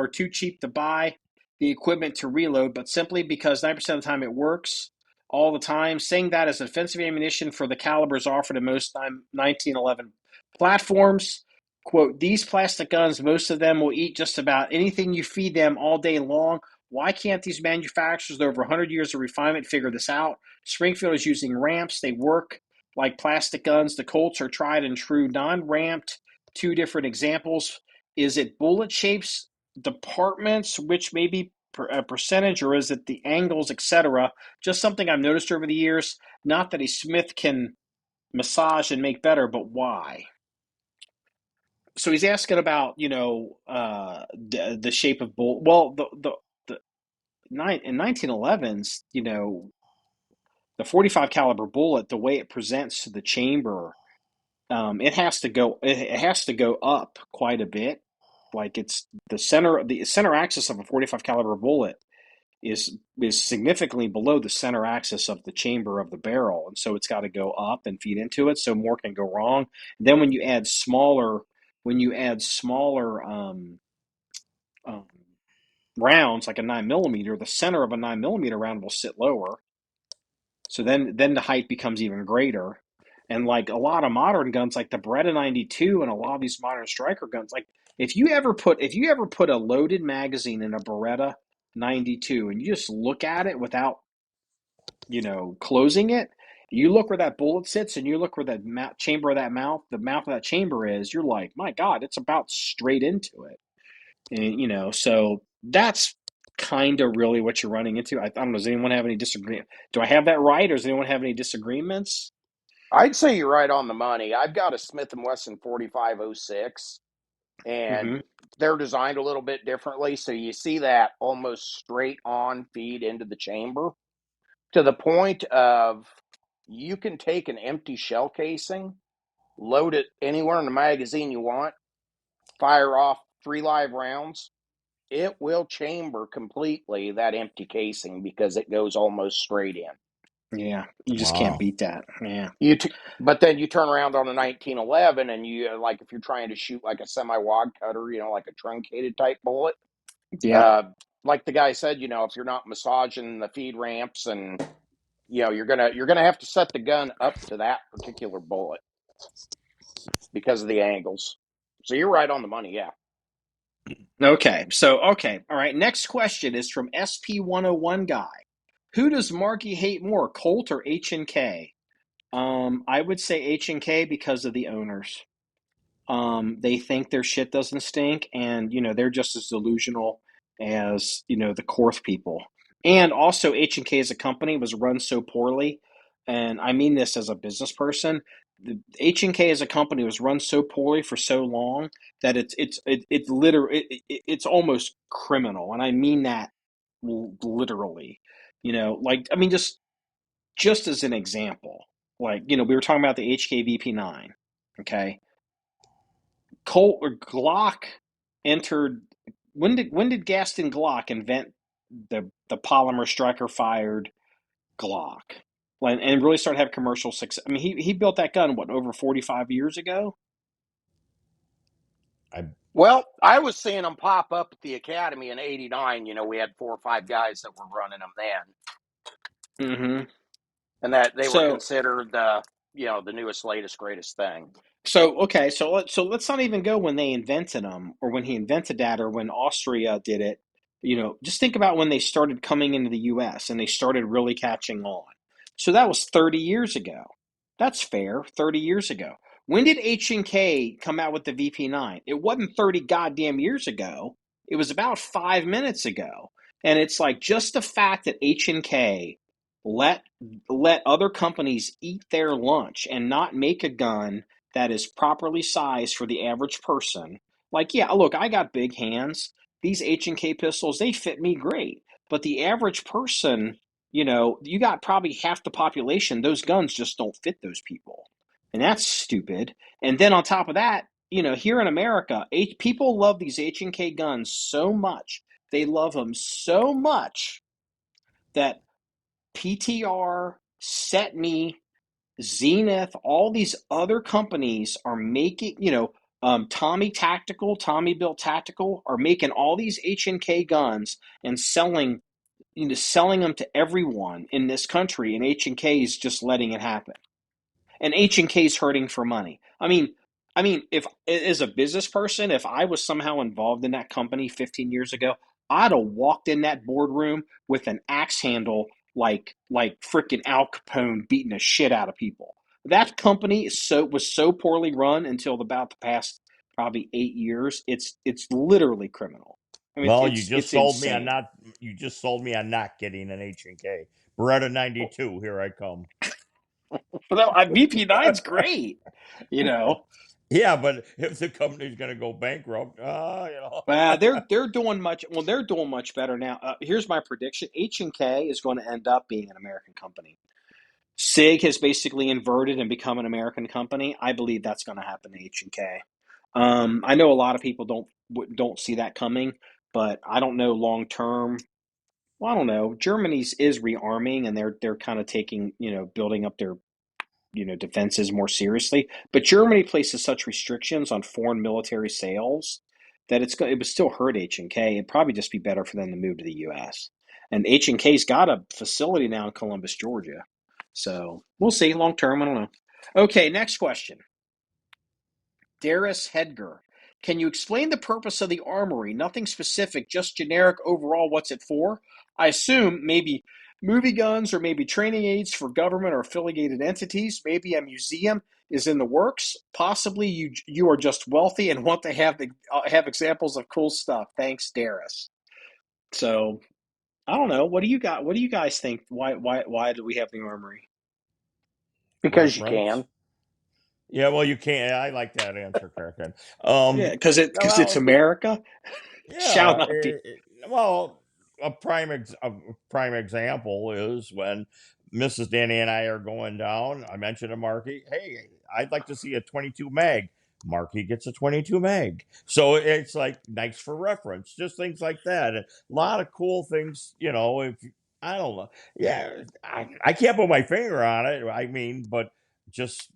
too cheap to buy the equipment to reload, but simply because 90% of the time it works all the time. Saying that as offensive ammunition for the calibers offered in most 1911 platforms. Quote, these plastic guns, most of them will eat just about anything you feed them all day long. Why can't these manufacturers with over 100 years of refinement figure this out? Springfield is using ramps. They work like plastic guns. The Colts are tried and true, non-ramped. Two different examples. Is it bullet shapes, departments, which may be a percentage, or is it the angles, etc.? Just something I've noticed over the years. Not that a Smith can massage and make better, but why? So he's asking about the shape of bullet. Well, the in 1911s, the 45 caliber bullet, the way it presents to the chamber, it has to go up quite a bit. Like it's the center axis of a 45 caliber bullet is significantly below the center axis of the chamber of the barrel, and so it's got to go up and feed into it, so more can go wrong. Then when you add smaller um, rounds, like a 9 millimeter, the center of a 9 millimeter round will sit lower. So then the height becomes even greater. And like a lot of modern guns, like the Beretta 92 and a lot of these modern striker guns, like if you ever put a loaded magazine in a Beretta 92 and you just look at it without, closing it, you look where that bullet sits and you look where chamber of that mouth, the mouth of that chamber is, you're like, my God, it's about straight into it. And, so that's kind of really what you're running into. I don't know. Does anyone have any disagreement? Do I have that right, or does anyone have any disagreements? I'd say you're right on the money. I've got a Smith and Wesson 4506, and Mm-hmm. they're designed a little bit differently, so you see that almost straight on feed into the chamber to the point of you can take an empty shell casing, load it anywhere in the magazine you want, fire off 3 live rounds. It will chamber completely that empty casing because it goes almost straight in. Yeah, you just can't Wow. beat that. Yeah, But then you turn around on a 1911 and you like if you're trying to shoot like a semi wad cutter, like a truncated type bullet. yeah, Uh, like the guy said, if you're not massaging the feed ramps and you're gonna have to set the gun up to that particular bullet because of the angles. So you're right on the money, yeah. Okay, all right. Next question is from SP101 guy. Who does Marky hate more, Colt or H&K? I would say H&K because of the owners. They think their shit doesn't stink, and they're just as delusional as the Korth people. And also, H&K as a company was run so poorly, and I mean this as a business person. The H&K as a company was run so poorly for so long that it's literally it's almost criminal, and I mean that literally. Like I mean just as an example, like we were talking about the HKVP9. Okay, Colt or Glock entered. When did Gaston Glock invent the polymer striker fired Glock? And really start to have commercial success. I mean, he built that gun what, over 45 years ago? I Well, I was seeing them pop up at the academy in '89. We had 4 or 5 guys that were running them then, Mm-hmm. and that they were So considered the newest, latest, greatest thing. okay, let's not even go when they invented them or when he invented that or when Austria did it. Just think about when they started coming into the U.S. and they started really catching on. So that was 30 years ago. That's fair, 30 years ago. When did H&K come out with the VP9? It wasn't 30 goddamn years ago. It was about 5 minutes ago. And it's like just the fact that H&K let let other companies eat their lunch and not make a gun that is properly sized for the average person. Like, yeah, look, I got big hands. These H&K pistols, they fit me great. But the average person, you got probably half the population. Those guns just don't fit those people. And that's stupid. And then on top of that, here in America, people love these H&K guns so much. They love them so much that PTR, Set Me, Zenith, all these other companies are making, Tommy Built Tactical are making all these H&K guns and selling them to everyone in this country, and H&K is just letting it happen. And H&K is hurting for money. I mean, if as a business person, if I was somehow involved in that company 15 years ago, I'd have walked in that boardroom with an axe handle, like freaking Al Capone beating the shit out of people. That company was so poorly run until about the past probably 8 years. It's literally criminal. I mean, well, it's insane. you just sold me on not getting an H&K. Beretta 92, here I come. Well, VP9's great, you know. Yeah, but if the company's going to go bankrupt, They're doing much. Well, they're doing much better now. Here's my prediction: H&K is going to end up being an American company. Sig has basically inverted and become an American company. I believe that's going to happen to H&K. I know a lot of people don't see that coming, but I don't know long term. Well, I don't know. Germany's is rearming, and they're kind of taking building up their defenses more seriously. But Germany places such restrictions on foreign military sales that it would still hurt H&K. It'd probably just be better for them to move to the U.S. And H&K's got a facility now in Columbus, Georgia. So we'll see. Long term, I don't know. Okay, next question. Darius Hedger. Can you explain the purpose of the armory? Nothing specific, just generic overall what's it for? I assume maybe movie guns or maybe training aids for government or affiliated entities. Maybe a museum is in the works. Possibly you are just wealthy and want to have examples of cool stuff. Thanks, Darius. So I don't know. What do you got? What do you guys think? Why do we have the armory? Because you reference. can. Yeah, well, you can't. I like that answer, Kraken. Yeah, Um, because it's well, America. Shall yeah. not be. Well, a prime example is when Mrs. Danny and I are going down. I mentioned to Marky, "Hey, I'd like to see a 22 mag." Marky gets a 22 mag, so it's like nice for reference, just things like that. And a lot of cool things, If I don't know, yeah, I can't put my finger on it. I mean, but just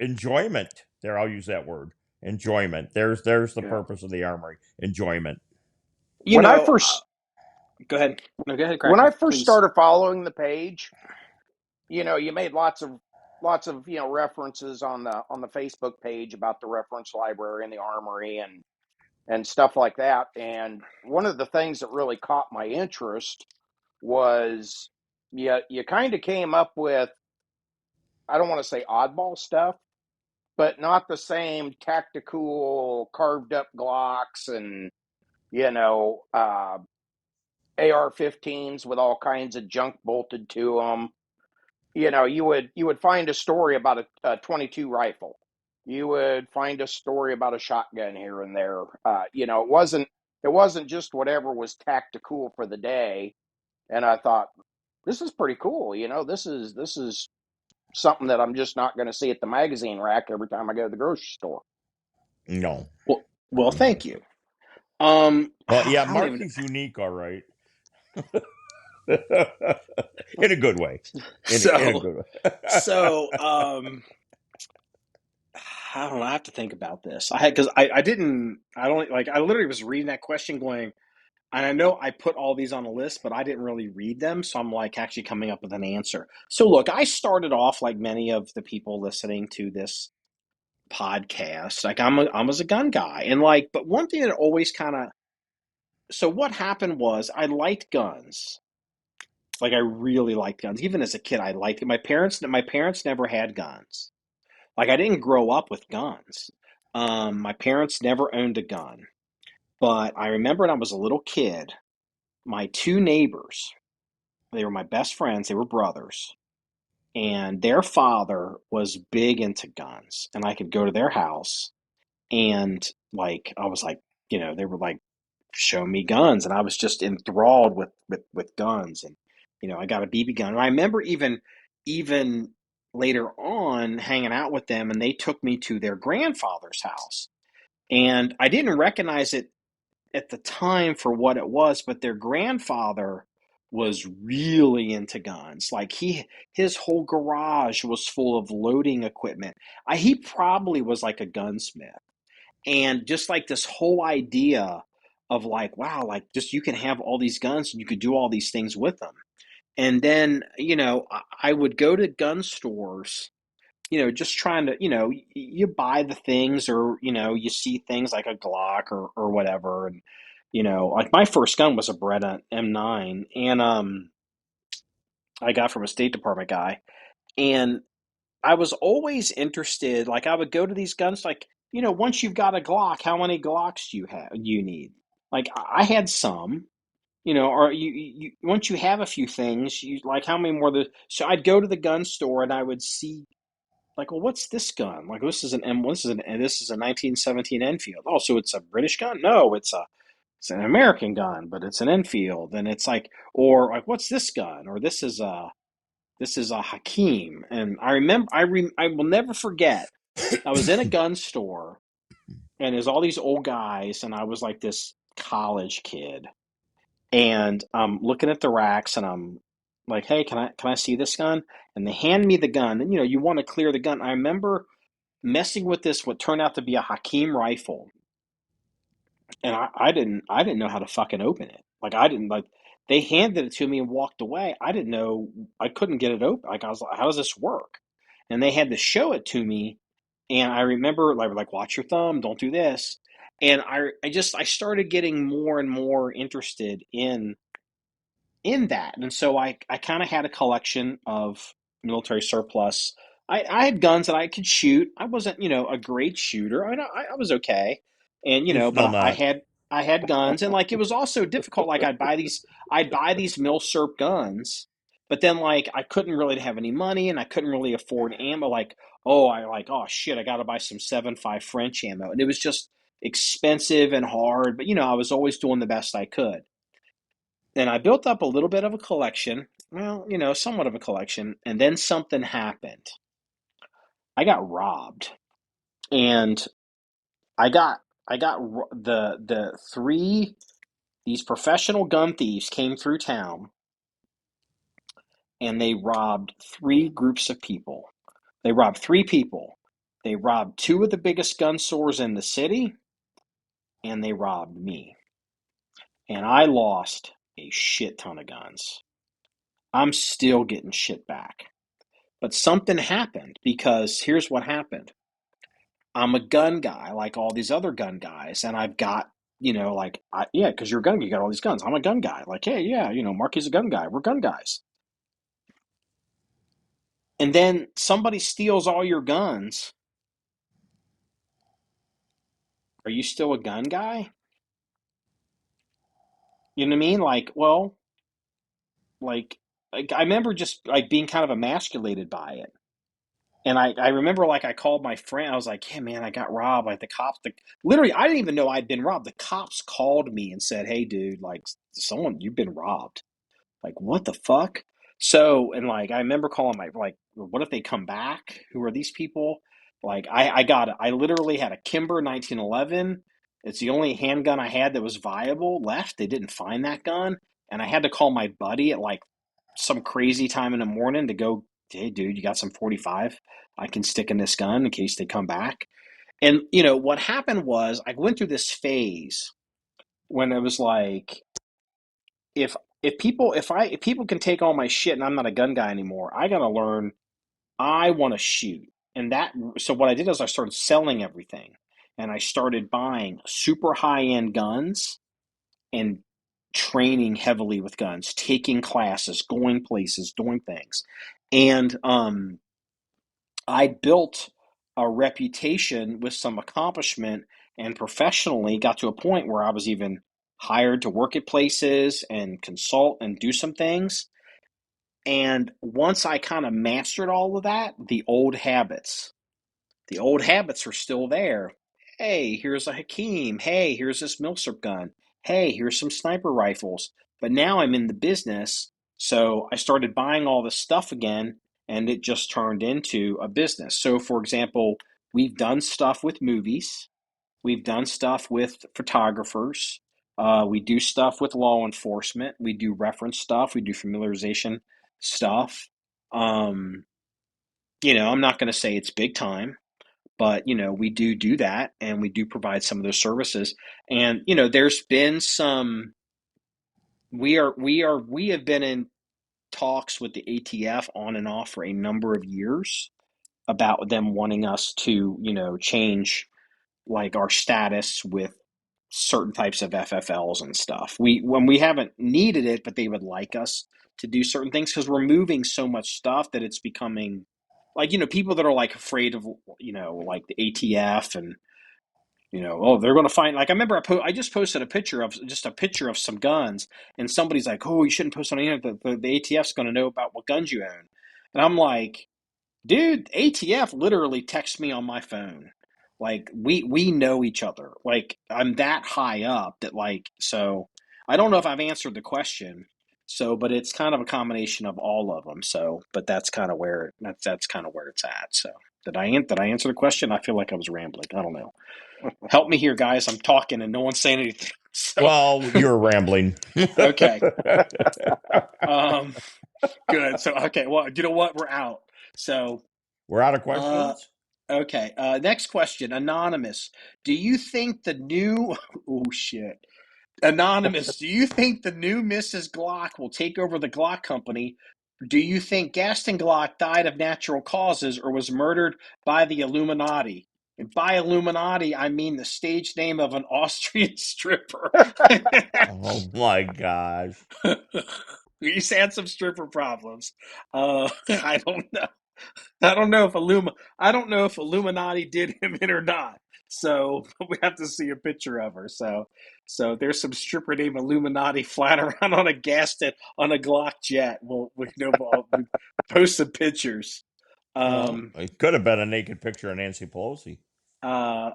enjoyment. There, I'll use that word. Enjoyment. There's the Yeah. purpose of the armory. Enjoyment. You When I know, first go ahead. No, go ahead, when Kraken, I first please. started following the page, you made lots of references on the Facebook page about the reference library and the armory, and and stuff like that. And one of the things that really caught my interest was you kind of came up with, I don't want to say oddball stuff, but not the same tactical carved up Glocks and you know AR-15s with all kinds of junk bolted to them. You would find a story about a 22 rifle. You would find a story about a shotgun here and there. It wasn't just whatever was tactical for the day. And I thought, this is pretty cool. This is something that I'm just not going to see at the magazine rack every time I go to the grocery store. No, Well, no. thank you. Well, yeah, I don't even. Marky's unique, all right. In a good way. In a So, good way. so, I don't know. I have to think about this. Because I didn't, I don't like, I literally was reading that question going, and I know I put all these on a list, but I didn't really read them. So I'm like actually coming up with an answer. So look, I started off like many of the people listening to this podcast. Like I was a gun guy. And like, but one thing that always kind of, so what happened was I liked guns. Like I really liked guns. Even as a kid, I liked it. My parents never had guns. Like I didn't grow up with guns. My parents never owned a gun. But I remember when I was a little kid, my two neighbors, they were my best friends, they were brothers, and their father was big into guns. And I could go to their house and like I was like, they were like show me guns, and I was just enthralled with guns. And I got a BB gun. And I remember even later on hanging out with them, and they took me to their grandfather's house, and I didn't recognize it at the time for what it was, but their grandfather was really into guns. Like his whole garage was full of loading equipment. He probably was like a gunsmith. And just like this whole idea of like, wow, like just you can have all these guns and you could do all these things with them. And then, I would go to gun stores, just trying to, you buy the things, or, you see things like a Glock or whatever. And, like my first gun was a Beretta M9, and I got from a State Department guy. And I was always interested, like I would go to these guns, like, once you've got a Glock, how many Glocks you need? Like I had some, or you once you have a few things, you like how many more so I'd go to the gun store and I would see like, well, what's this gun? Like this is a 1917 Enfield. Oh, so it's a British gun? No, it's an American gun, but it's an Enfield. And it's like, or like, what's this gun? Or this is a Hakeem. And I remember, I will never forget. I was in a gun store, and there's all these old guys, and I was like this college kid, and I'm looking at the racks, and I'm like, "Hey, can I see this gun?" And they hand me the gun, and you want to clear the gun. I remember messing with this, what turned out to be a Hakeem rifle, and I didn't know how to fucking open it. Like I didn't like they handed it to me and walked away. I didn't know, I couldn't get it open. Like I was like, how does this work? And they had to show it to me, and I remember like watch your thumb, don't do this. And I started getting more and more interested in that. And so I kind of had a collection of military surplus. I had guns that I could shoot. I wasn't, a great shooter. I was okay. And, You're but still not. I had guns, and like it was also difficult. Like I'd buy these Milsurp guns, but then like I couldn't really have any money, and I couldn't really afford ammo. Like, oh shit, I got to buy some 7.5 French ammo. And it was just expensive and hard, but I was always doing the best I could. And I built up a little bit of a collection, well, somewhat of a collection, and then something happened. I got robbed, and I got the three these professional gun thieves came through town, and they robbed three groups of people. They robbed three people. They robbed two of the biggest gun stores in the city, and they robbed me. And I lost a shit ton of guns. I'm still getting shit back. But something happened, because here's what happened. I'm a gun guy like all these other gun guys, and I've got like, yeah, because you're a gun, you got all these guns. I'm a gun guy. Like, hey, yeah, Marky's a gun guy. We're gun guys. And then somebody steals all your guns. Are you still a gun guy? You know what I mean? Like, well, like I remember just like being kind of emasculated by it. And I remember like I called my friend. I was like, "Hey man, I got robbed." Like the cops, literally, I didn't even know I'd been robbed. The cops called me and said, "Hey, dude, like someone, you've been robbed." Like, what the fuck? So, and like, I remember calling my, like, what if they come back? Who are these people? Like, I literally had a Kimber 1911. It's the only handgun I had that was viable left. They didn't find that gun. And I had to call my buddy at like some crazy time in the morning to go, hey, dude, you got some 45 I can stick in this gun in case they come back. And, what happened was I went through this phase when it was like, if if people can take all my shit and I'm not a gun guy anymore, I gotta learn. I want to shoot, and so what I did is I started selling everything, and I started buying super high end guns and training heavily with guns, taking classes, going places, doing things, and I built a reputation with some accomplishment and professionally got to a point where I was even hired to work at places and consult and do some things. And once I kind of mastered all of that, the old habits are still there. Hey, here's a Hakeem. Hey, here's this Milsurp gun. Hey, here's some sniper rifles. But now I'm in the business, so I started buying all this stuff again, and it just turned into a business. So, for example, we've done stuff with movies, we've done stuff with photographers, we do stuff with law enforcement, we do reference stuff, we do familiarization stuff. Um, I'm not going to say it's big time, but we do that, and we do provide some of those services. And there's been some. We have been in talks with the ATF on and off for a number of years about them wanting us to change like our status with certain types of FFLs and stuff. We haven't needed it, but they would like us to do certain things because we're moving so much stuff that it's becoming like people that are like afraid of like the ATF and oh, they're going to find, like, I remember I just posted a picture of some guns, and somebody's like, oh, you shouldn't post on the internet. The ATF's going to know about what guns you own. And I'm like, dude, ATF literally texts me on my phone. Like, we know each other. Like, I'm that high up that, like, so I don't know if I've answered the question. So, but it's kind of a combination of all of them. So, but that's kind of where that's kind of where it's at. So, did I answer the question? I feel like I was rambling. I don't know. Help me here, guys. I'm talking and no one's saying anything. So, Well, you're rambling. okay. Um, good. So, okay. Well, you know what? We're out. So, We're out of uh, questions? okay. Next question. Anonymous. Do you think the new, oh shit. Anonymous, do you think the new Mrs. Glock will take over the Glock company? Do you think Gaston Glock died of natural causes or was murdered by the Illuminati? And by Illuminati, I mean the stage name of an Austrian stripper. Oh my gosh. He's had some stripper problems. I don't know. I don't know if Illuminati did him in or not. So we have to see a picture of her. So there's some stripper named Illuminati flying around on a Gaston on a Glock jet. We'll post some pictures. Well, Um, it could have been a naked picture of Nancy Pelosi.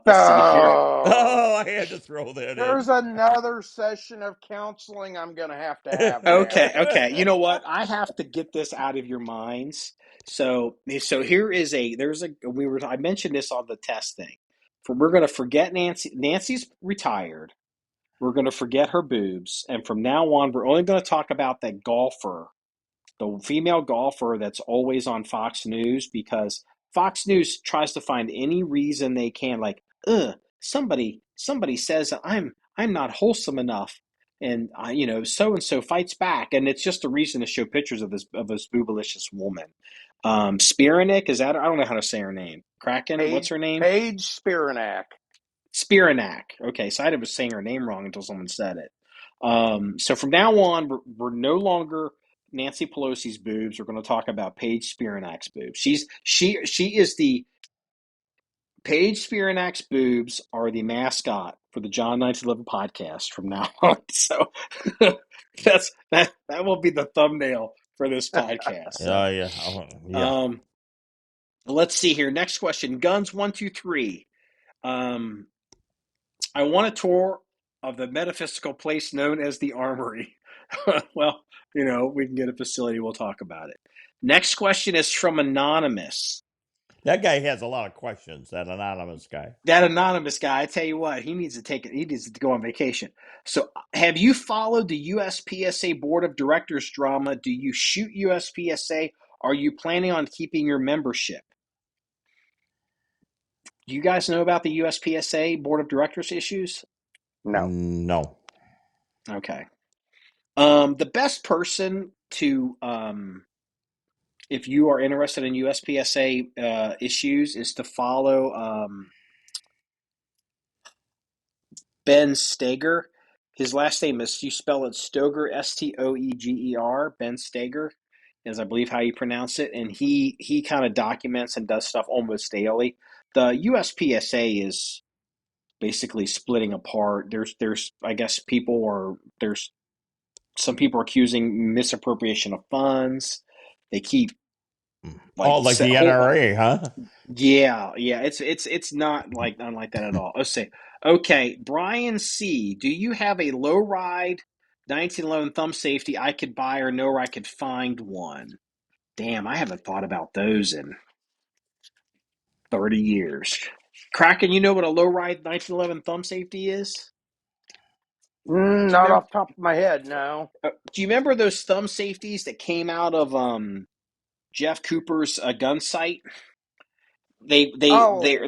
let's see here. Oh, Oh, I had to throw that in. there's another session of counseling I'm going to have there. Okay. You know what? I have to get this out of your minds. So here is I mentioned this on the test thing. We're gonna forget Nancy. Nancy's retired. We're gonna forget her boobs, and from now on, we're only gonna talk about that golfer, the female golfer that's always on Fox News, because Fox News tries to find any reason they can, like, somebody says that I'm not wholesome enough, and so and so fights back, and it's just a reason to show pictures of this boobalicious woman. Spiranek, is that, I don't know how to say her name. Kraken, what's her name? Paige Spiranak. Spiranak. Okay, so I was saying her name wrong until someone said it. So from now on, we're no longer Nancy Pelosi's boobs. We're going to talk about Paige Spiranak's boobs. She is the Paige Spiranak's boobs are the mascot for the John 1911 podcast from now on. So that will be the thumbnail for this podcast. So Yeah, yeah. um, let's see here. Next question. Guns 1, 2, 3. Um, I want a tour of the metaphysical place known as the Armory. Well, we can get a facility. We'll talk about it. Next question is from Anonymous. That guy has a lot of questions. That anonymous guy. That anonymous guy, I tell you what, he needs to take it. He needs to go on vacation. So, have you followed the USPSA Board of Directors drama? Do you shoot USPSA? Are you planning on keeping your membership? Do you guys know about the USPSA Board of Directors issues? No. No. Okay. The best person to, if you are interested in USPSA issues, is to follow Ben Steger. His last name is, you spell it Stoger, Stoeger. Ben Steger is, I believe, how you pronounce it. And he kind of documents and does stuff almost daily. The USPSA is basically splitting apart. There's I guess there's some people are accusing misappropriation of funds. They keep Oh, like like the NRA, huh? yeah. It's not like unlike that at all. Let's say, okay, Brian C. Do you have a low ride 1911 thumb safety I could buy or know where I could find one? Damn, I haven't thought about those in 30 years. Kraken, you know what a low ride 1911 thumb safety is? Do you Not remember? off the top of my head, no. Do you remember those thumb safeties that came out of Jeff Cooper's gun site? They Oh,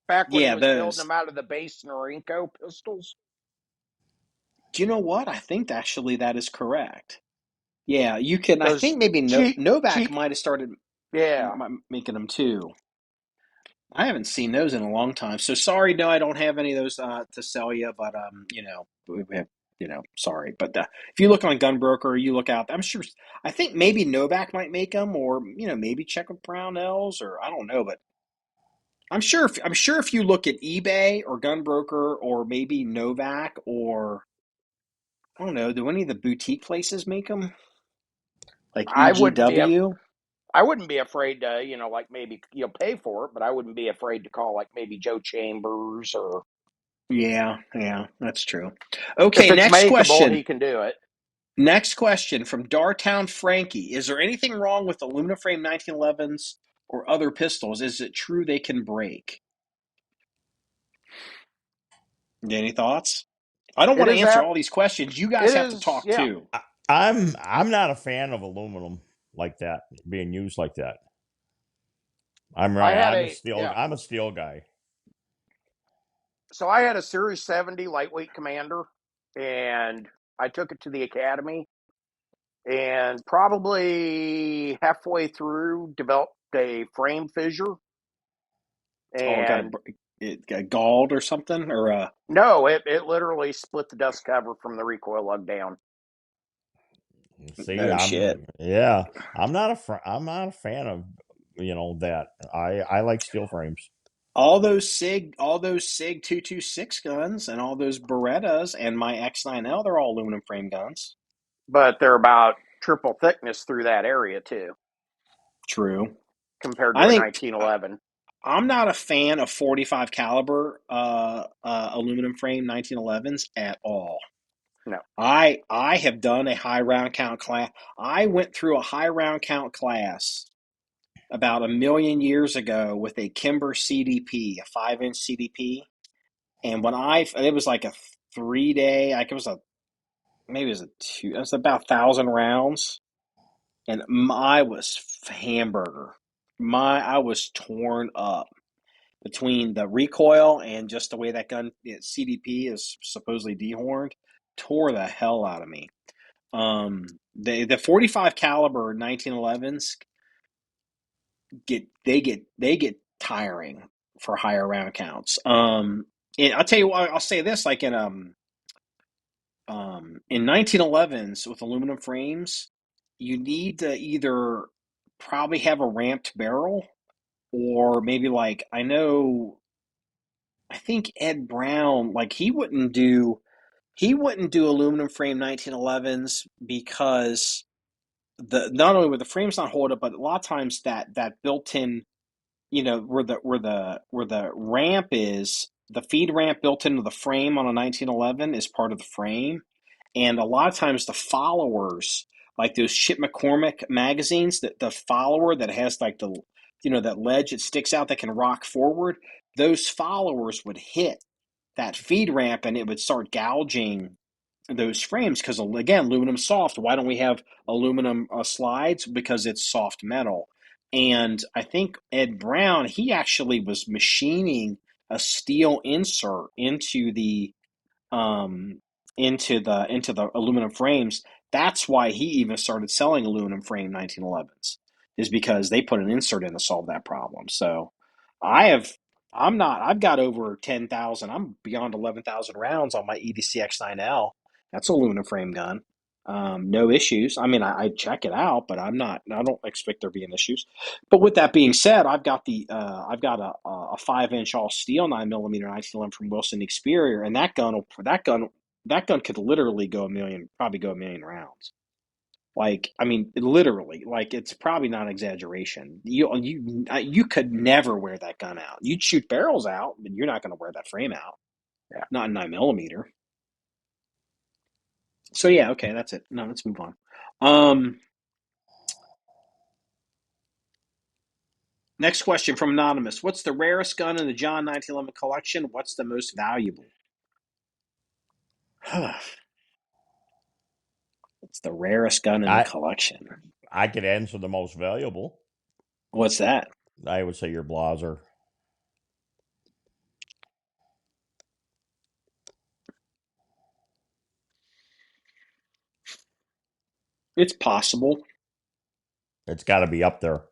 back when he yeah, was building those. them out of the base Norinco pistols. Do you know what? I think actually that is correct. Yeah, you can. I Those think maybe cheap, Novak cheap. might have started Yeah, making them too. I haven't seen those in a long time. So sorry, no, I don't have any of those to sell you. But we have, sorry. But if you look on Gunbroker, you look out. I'm sure. I think maybe Novak might make them, or maybe check with Brownells, or I don't know. But I'm sure if you look at eBay or Gunbroker, or maybe Novak, or I don't know, do any of the boutique places make them? Like I wouldn't be a, EGW? I wouldn't be afraid to, like maybe you'll pay for it, but I wouldn't be afraid to call like maybe Joe Chambers or Yeah, that's true. if Okay, it's next makeable, he question. can do it. Next question from Dartown Frankie. Is there anything wrong with aluminum frame 1911s or other pistols? Is it true they can break? Any thoughts? I don't It want to is answer app. all these questions. You It guys have to is, talk yeah. too. I'm not a fan of aluminum like that being used like that. I'm I right. had a yeah. I'm a steel guy. So I had a Series 70 lightweight commander, and I took it to the academy, and probably halfway through developed a frame fissure, Oh, and it got galled or something, or no, it literally split the dust cover from the recoil lug down. See, no shit. yeah, I'm not a fan of that. I like steel frames. All those Sig 226 guns and all those Berettas and my X9L, they're all aluminum frame guns. But they're about triple thickness through that area too, True. compared I to a think 1911. I'm not a fan of 45 caliber aluminum frame 1911s at all. No, I have done a high round count class. I went through a high round count class about a million years ago with a Kimber CDP, a 5-inch CDP, and it was like a 3 day. Like it was a maybe it was a two. It was about 1,000 rounds, and I was hamburger. I was torn up between the recoil and just the way that gun CDP is supposedly dehorned, tore the hell out of me. The 45 caliber 1911s they get tiring for higher round counts. And I'll tell you what. I'll say this: like in 1911s with aluminum frames, you need to either probably have a ramped barrel, or maybe like I think Ed Brown, like he wouldn't do aluminum frame 1911s because the not only would the frames not hold up, but a lot of times that built-in, where the ramp is, the feed ramp built into the frame on a 1911 is part of the frame. And a lot of times the followers, like those Chip McCormick magazines, that the follower that has like that ledge that sticks out that can rock forward, those followers would hit that feed ramp and it would start gouging those frames because, again, aluminum's soft. Why don't we have aluminum slides? Because it's soft metal. And I think Ed Brown, he actually was machining a steel insert um, into the aluminum frames. That's why he even started selling aluminum frame 1911s, is because they put an insert in to solve that problem. So I have I've got over 10,000. I'm beyond 11,000 rounds on my EDCX9L. That's an aluminum frame gun. No issues. I mean, I check it out, but I don't expect there being issues. But with that being said, I've got a 5 inch all steel 9mm 1911 from Wilson Exterior, and that gun could literally go a million, probably go a million rounds. Like, I mean, literally, like it's probably not an exaggeration. You could never wear that gun out. You'd shoot barrels out, but you're not going to wear that frame out. Yeah. Not in 9mm. So yeah, okay, that's it. No, let's move on. Um, Next question from Anonymous. What's the rarest gun in the John 1911 collection? What's the most valuable? It's the rarest gun in the I collection. I could answer the most valuable. What's that? I would say your blazer. It's possible. It's got to be up there.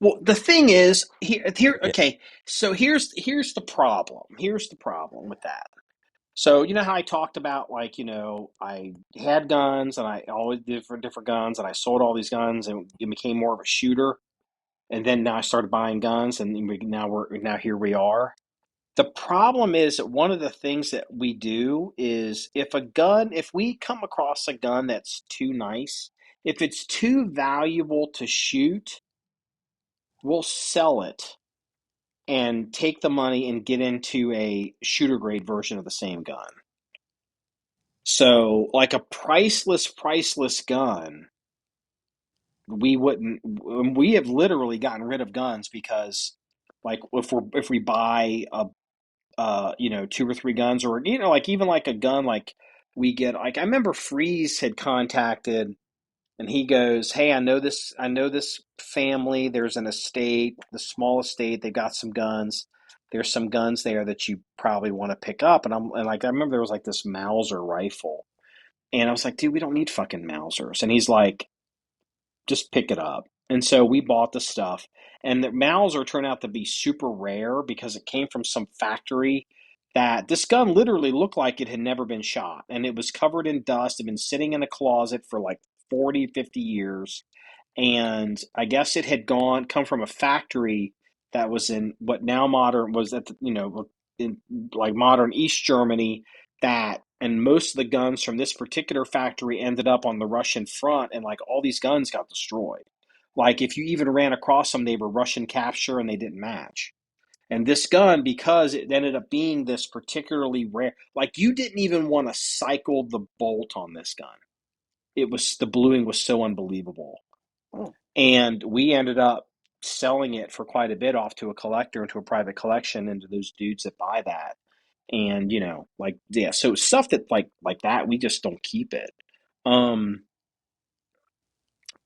Well, the thing is, It, okay. So here's the problem. Here's the problem with that. So you know how I talked about, like, I had guns and I always did for different guns, and I sold all these guns and it became more of a shooter. And then now I started buying guns, and now here we are. The problem is that one of the things that we do is, if we come across a gun that's too nice, if it's too valuable to shoot, we'll sell it and take the money and get into a shooter grade version of the same gun. So, like a priceless gun, we wouldn't. We have literally gotten rid of guns because, like, if we buy two or three guns, or like even like a gun, like we get, like, I remember Freeze had contacted, and he goes, "Hey, I know this family. There's an estate, the small estate. They got some guns. There's some guns there that you probably want to pick up." And like, I remember there was like this Mauser rifle, and I was like, "Dude, we don't need fucking Mausers." And he's like, "Just pick it up." And so we bought the stuff, and the Mauser turned out to be super rare because it came from some factory that this gun literally looked like it had never been shot, and it was covered in dust, had been sitting in a closet for like 40, 50 years. And I guess it had come from a factory that was in what now modern was at the, in like modern East Germany. And most of the guns from this particular factory ended up on the Russian front, and like all these guns got destroyed. Like if you even ran across them, they were Russian capture and they didn't match. And this gun, because it ended up being this particularly rare, like you didn't even want to cycle the bolt on this gun. The bluing was so unbelievable. Oh, And we ended up selling it for quite a bit off to a collector, into a private collection, and to those dudes that buy that. And like, yeah, so stuff that like that, we just don't keep it. Um,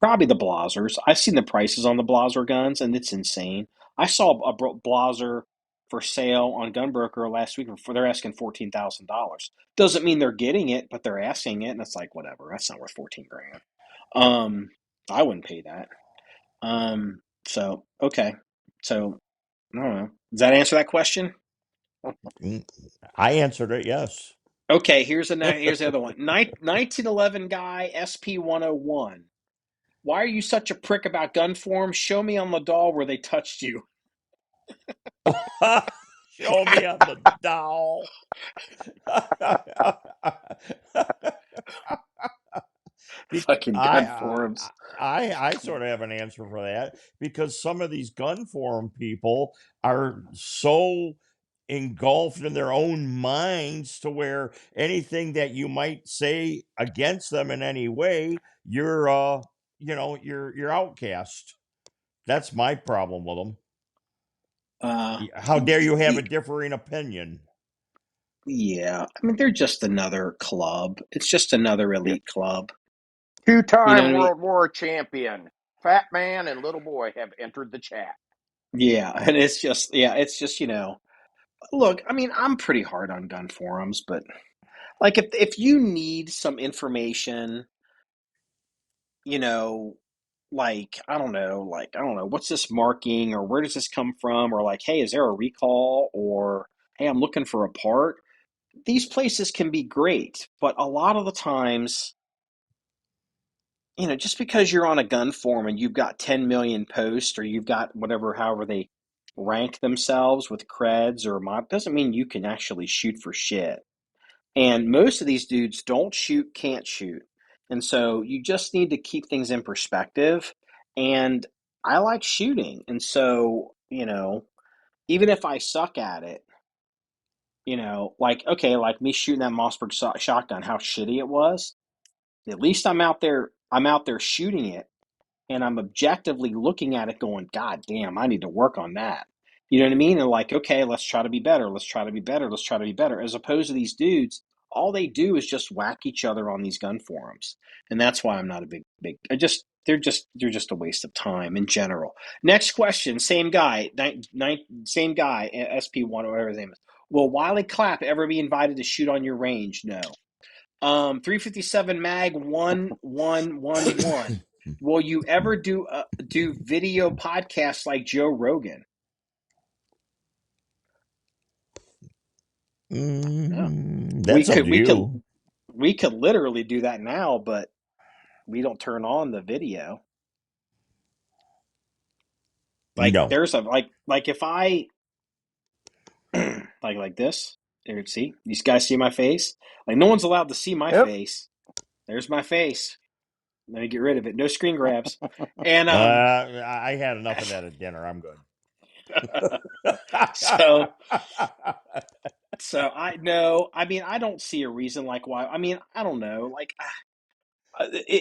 Probably the Blazers. I've seen the prices on the Blazer guns, and it's insane. I saw a Blazer for sale on Gunbroker last week. They're asking $14,000. Doesn't mean they're getting it, but they're asking it, and it's like, whatever. That's not worth 14 grand. Um, I wouldn't pay that. So okay, so I don't know. Does that answer that question? Mm, I answered it, yes. Okay, here's the other one. 1911 guy, SP 101. Why are you such a prick about gun forms? Show me on the doll where they touched you. Show me on the doll. Fucking gun I, forms. I sort of have an answer for that because some of these gun forum people are so engulfed in their own minds to where anything that you might say against them in any way, you're outcast. That's my problem with them. Uh, How dare you have a differing opinion? yeah, I mean they're just another club. It's just another elite club. You know what Two-time I mean? World War champion, Fat Man and Little Boy have entered the chat. Yeah, and it's just look, I mean, I'm pretty hard on gun forums, but like if you need some information, you know, like I don't know, what's this marking or where does this come from or like, hey, is there a recall or hey, I'm looking for a part. These places can be great, but a lot of the times, just because you're on a gun forum and you've got 10 million posts or you've got whatever, however they rank themselves with creds or mod, doesn't mean you can actually shoot for shit. And most of these dudes don't shoot, can't shoot. And so you just need to keep things in perspective. And I like shooting. And so, even if I suck at it, like, okay, like me shooting that Mossberg shotgun, how shitty it was. At least I'm out there shooting it and I'm objectively looking at it going, God damn, I need to work on that. You know what I mean? And like, okay, let's try to be better. Let's try to be better. Let's try to be better. As opposed to these dudes, all they do is just whack each other on these gun forums. And that's why I'm not a big, they're just a waste of time in general. Next question, same guy, same guy, SP1 or whatever his name is. Will Wiley Clapp ever be invited to shoot on your range? No. 357 mag 1111. Will you ever do video podcasts like Joe Rogan? No. We That's up could to we could you. we could literally do that now, but we don't turn on the video. Like No. there's a like if I like this. There, see? These guys see my face? Like no one's allowed to see my Yep. face. There's my face. Let me get rid of it. No screen grabs. And I had enough of that at dinner. I'm good. so So I no, I mean I don't see a reason like why. I mean I don't know. Like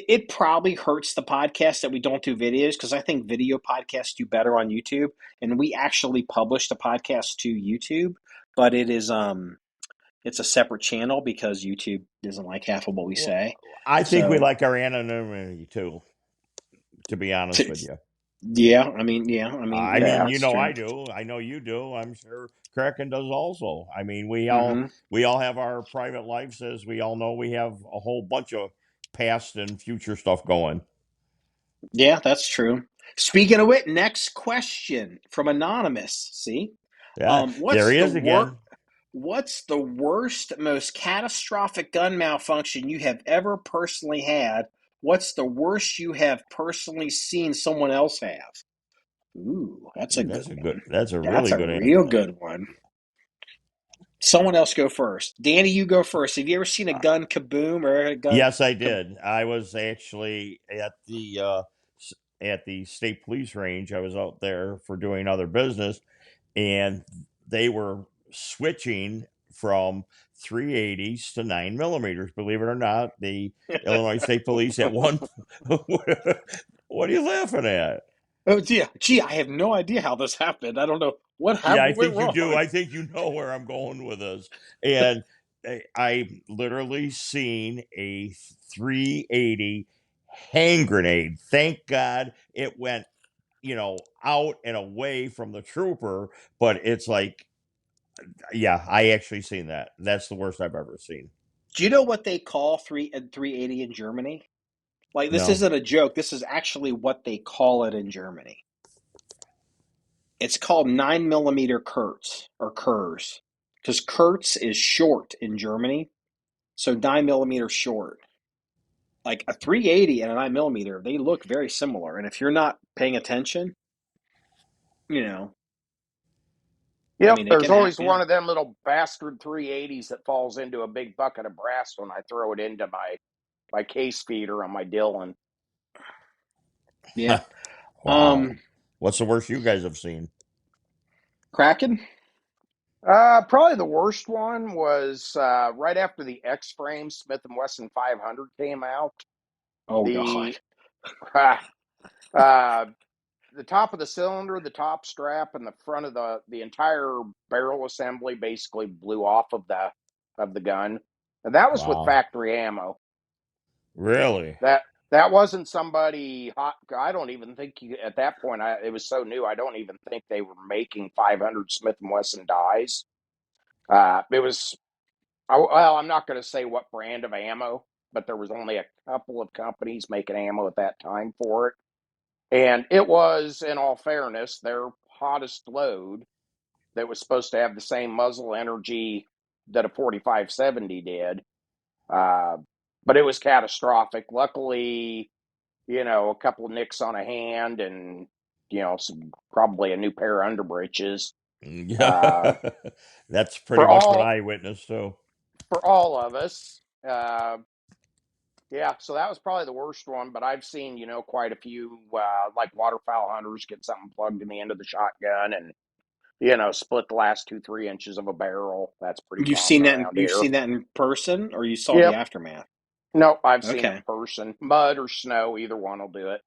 it probably hurts the podcast that we don't do videos because I think video podcasts do better on YouTube, and we actually publish the podcast to YouTube, but it's a separate channel because YouTube doesn't like half of what we Well, say. I think we So like our anonymity too, to be honest with you. yeah, I mean, that's I true. do. I know you do. I'm sure Kraken does also. I mean, we all Hmm. we all have our private lives, as we all know. We have a whole bunch of past and future stuff going. Yeah, that's true. Speaking of which, next question from anonymous. See, Yeah, there what's he the is again. what's the worst, most catastrophic gun malfunction you have ever personally had? What's the worst you have personally seen someone else have? Ooh, that's a Ooh, good one. that's a That's really a good real answer. good one. Someone else go first. Danny, you go first. Have you ever seen a gun kaboom or a gun? Yes, I Kab- did. I was actually at the state police range. I was out there for doing other business, and they were switching from 380s to 9 millimeters. Believe it or not, the Illinois State Police at one. What are you laughing at? oh, gee, I have no idea how this happened. I don't know Yeah, I what went think you do. wrong. I think you know where I'm going with this. And I literally seen a 380 hand grenade. Thank God it went, out and away from the trooper. But it's like, yeah, I actually seen that. That's the worst I've ever seen. Do you know what they call 380 in Germany? Like this No. isn't a joke. This is actually what they call it in Germany. It's called 9 millimeter Kurz or Kurz because Kurz is short in Germany, so 9 millimeter short. Like a 380 and a 9 millimeter, they look very similar. And if you're not paying attention, you know, I Yep, mean, it there's can happen. always Yeah. one of them little bastard 380s that falls into a big bucket of brass when I throw it into my case feeder on my Dillon. Yeah. Wow. What's the worst you guys have seen? Kraken. Probably the worst one was right after the X-Frame Smith and Wesson 500 came out. Oh God. The uh, the top of the cylinder, the top strap, and the front of the entire barrel assembly basically blew off of the gun, and that was with Wow. factory ammo. Really? That that wasn't somebody hot. I don't even think at that point. It was so new. I don't even think they were making 500 Smith and Wesson dies. It was well. I'm not going to say what brand of ammo, but there was only a couple of companies making ammo at that time for it. And it was, in all fairness, their hottest load that was supposed to have the same muzzle energy that a 4570 did. Uh, but it was catastrophic. Luckily, a couple of nicks on a hand and, probably a new pair of underbreeches. Uh, Yeah. That's pretty for much what all I witnessed too. for all of us. Yeah, so that was probably the worst one, but I've seen, quite a few like waterfowl hunters get something plugged in the end of the shotgun and split the last 2-3 inches of a barrel. That's pretty You've common seen that. around You've here. seen that in person, or you saw the Yep. aftermath. Nope, I've seen it Okay. in person. Mud or snow, either one will do it.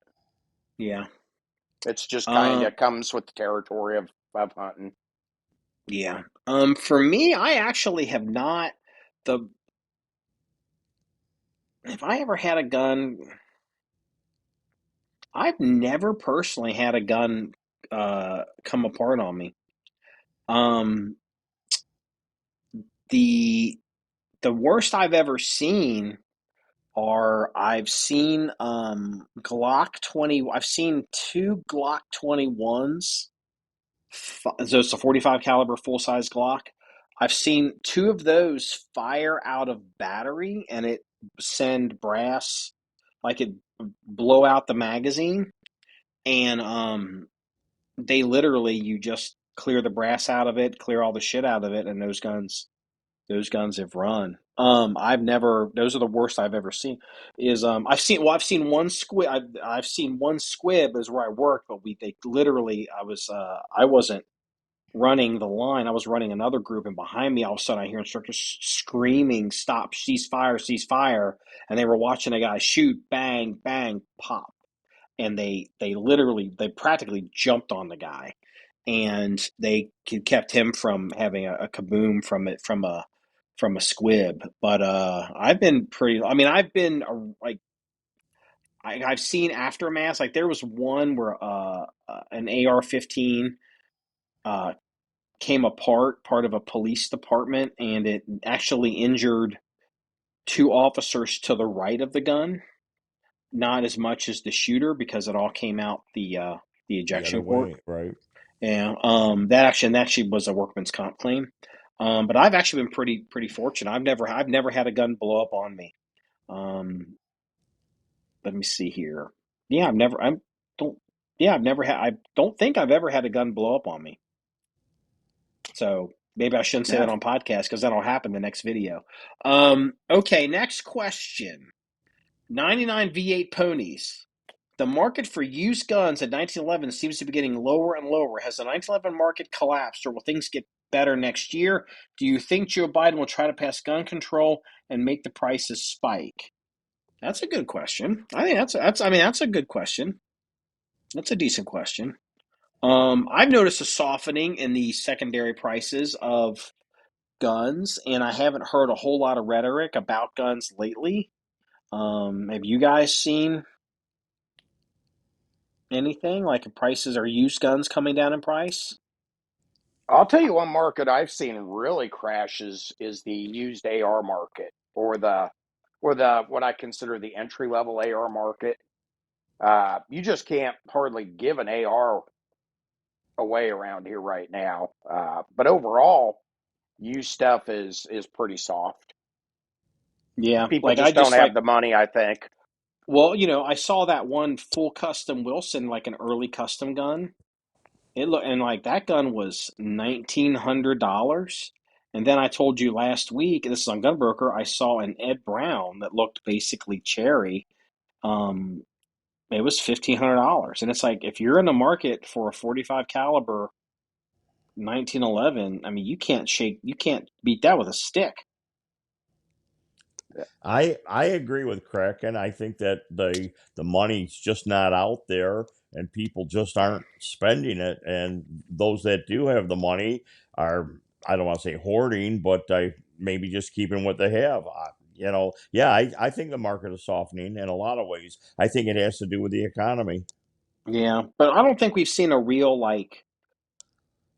Yeah. It's just kind Um. of comes with the territory of hunting. Yeah. For me, I actually have not. The If I ever had a gun, I've never personally had a gun come apart on me. Um. The the worst I've ever seen are I've seen Glock 20. I've seen two Glock 21s. So it's a 45 caliber full size Glock. I've seen two of those fire out of battery and it send brass, like it blow out the magazine, and they literally, you just clear the brass out of it, clear all the shit out of it, and those guns have run. I've never. Those are the worst I've ever seen. Is I've seen one squib. I've seen one squib is where I work, but they literally, I wasn't running the line. I was running another group, and behind me, all of a sudden, I hear instructors screaming, "Stop! Cease fire! Cease fire!" And they were watching a guy shoot, bang, bang, pop, and they practically jumped on the guy, and they kept him from having a kaboom from a squib. But I've been pretty. I mean, I've been like. I've seen aftermaths. Like there was one where an AR-15 uh, came apart, part of a police department, and it actually injured two officers to the right of the gun. Not as much as the shooter because it all came out the The other ejection port. way, right? Yeah, that actually was a workman's comp claim. But I've actually been pretty fortunate. I've never had a gun blow up on me. Um, Let me see here. Yeah, I've never I don't yeah, I've never had I don't think I've ever had a gun blow up on me. So maybe I shouldn't say that Yeah. on podcast because that'll happen the next video. Okay, next question. 99 V8 ponies. The market for used guns in 1911 seems to be getting lower and lower. Has the 1911 market collapsed, or will things get better next year? Do you think Joe Biden will try to pass gun control and make the prices spike? That's a good question. I think that's a good question. That's a decent question. I've noticed a softening in the secondary prices of guns, and I haven't heard a whole lot of rhetoric about guns lately. Have you guys seen anything like prices or used guns coming down in price? I'll tell you one market I've seen really crashes is the used AR market or the what I consider the entry level AR market. You just can't hardly give an AR away around here right now. But overall, used stuff is pretty soft. Yeah, People like I just don't just have like the money, I think. well, I saw that one full custom Wilson, like an early custom gun. It look and like that gun was $1,900. And then I told you last week, this is on Gunbroker, I saw an Ed Brown that looked basically cherry. Um, it was $1,500, and it's like if you're in the market for a 45 caliber 1911, I mean you can't beat that with a stick. I agree with Kraken. I think that the money's just not out there, and people just aren't spending it. And those that do have the money are, I don't want to say hoarding, but maybe just keeping what they have. Yeah, I think the market is softening in a lot of ways. I think it has to do with the economy. Yeah, but I don't think we've seen a real like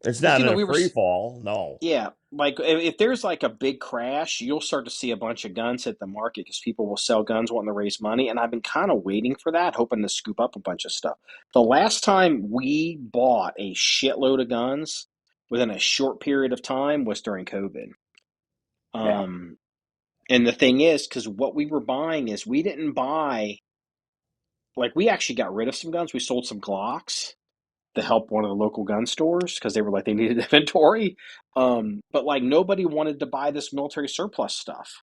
It's because not in a we were free fall, no. yeah, like if there's like a big crash, you'll start to see a bunch of guns hit the market because people will sell guns wanting to raise money, and I've been kind of waiting for that, hoping to scoop up a bunch of stuff. The last time we bought a shitload of guns within a short period of time was during COVID. Yeah, Um, and the thing is, because what we were buying is we didn't buy like we actually got rid of some guns. We sold some Glocks to help one of the local gun stores because they were like they needed inventory. But like nobody wanted to buy this military surplus stuff,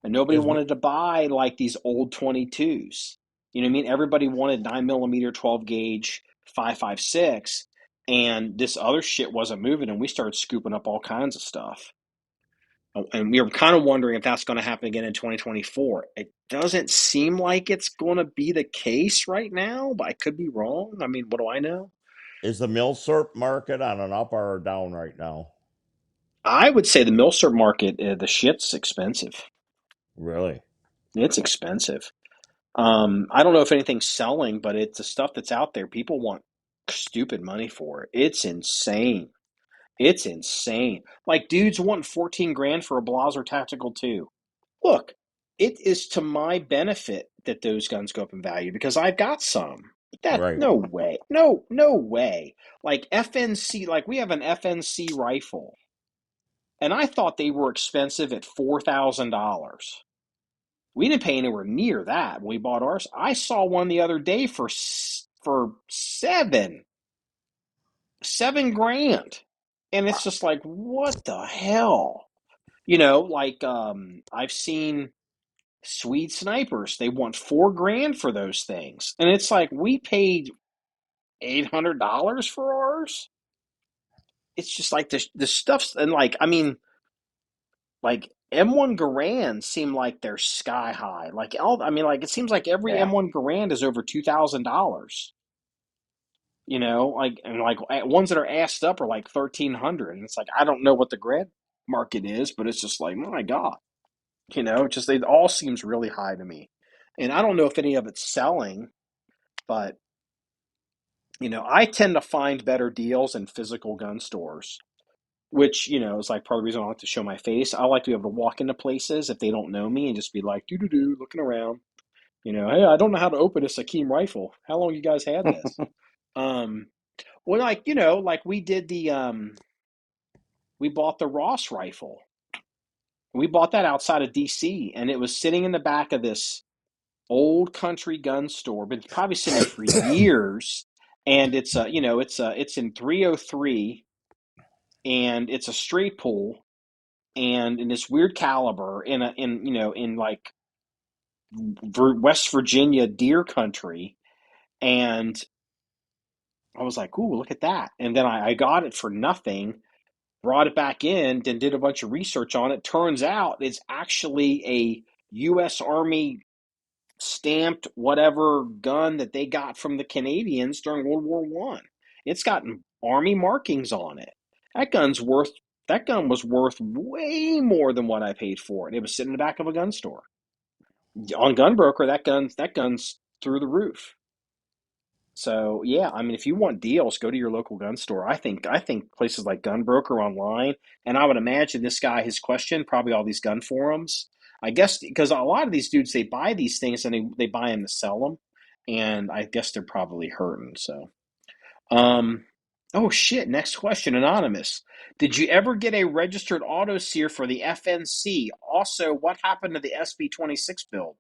and nobody Is wanted to buy like these old 22s. You know what I mean? Everybody wanted 9 millimeter, 12 gauge, 5.56, and this other shit wasn't moving, and we started scooping up all kinds of stuff. And we were kind of wondering if that's going to happen again in 2024. It doesn't seem like it's going to be the case right now, but I could be wrong. I mean, what do I know? is the Milsurp market on an up or down right now? I would say the Milser market, the shit's expensive. Really? It's expensive. I don't know if anything's selling, but it's the stuff that's out there. People want stupid money for it. It's insane. It's insane. Like dudes wanting 14 grand for a Blaser Tactical 2. Look, it is to my benefit that those guns go up in value because I've got some. That Right. no way. No, no way. Like FNC, like we have an FNC rifle, and I thought they were expensive at $4,000. We didn't pay anywhere near that when we bought ours. I saw one the other day for seven grand, and it's just like, what the hell? Like I've seen Swede snipers. They want 4 grand for those things, and it's like we paid $800 for ours. It's just like the stuff's and like I mean like M1 Garand seem like they're sky high. Like all I mean like it seems like every yeah. M1 Garand is over $2,000. Like and like ones that are assed up are like 1,300, and it's like I don't know what the grad market is, but it's just like my God, just it all seems really high to me, and I don't know if any of it's selling, but I tend to find better deals in physical gun stores, which is like part of the reason I like to show my face. I like to be able to walk into places if they don't know me and just be like doo doo doo looking around. Hey, I don't know how to open this Akeem rifle. How long you guys had this? Um, well, like like we did we bought the Ross rifle. We bought that outside of DC, and it was sitting in the back of this old country gun store, been probably sitting there for years. And it's it's in 303, and it's a straight pull, and in this weird caliber in like West Virginia deer country, and I was like, "Ooh, look at that!" And then I got it for nothing, brought it back in, then did a bunch of research on it. Turns out it's actually a U.S. Army stamped whatever gun that they got from the Canadians during World War One. It's got Army markings on it. That gun's worth. That gun was worth way more than what I paid for it. It was sitting in the back of a gun store. On Gunbroker, that gun's through the roof. So yeah, I mean, if you want deals, go to your local gun store. I think places like Gunbroker online, and I would imagine this guy, his question, probably all these gun forums. I guess because a lot of these dudes they buy these things and they buy them to sell them, and I guess they're probably hurting. So, um, Oh shit! Next question, anonymous. Did you ever get a registered auto sear for the FNC? Also, what happened to the SB26 build?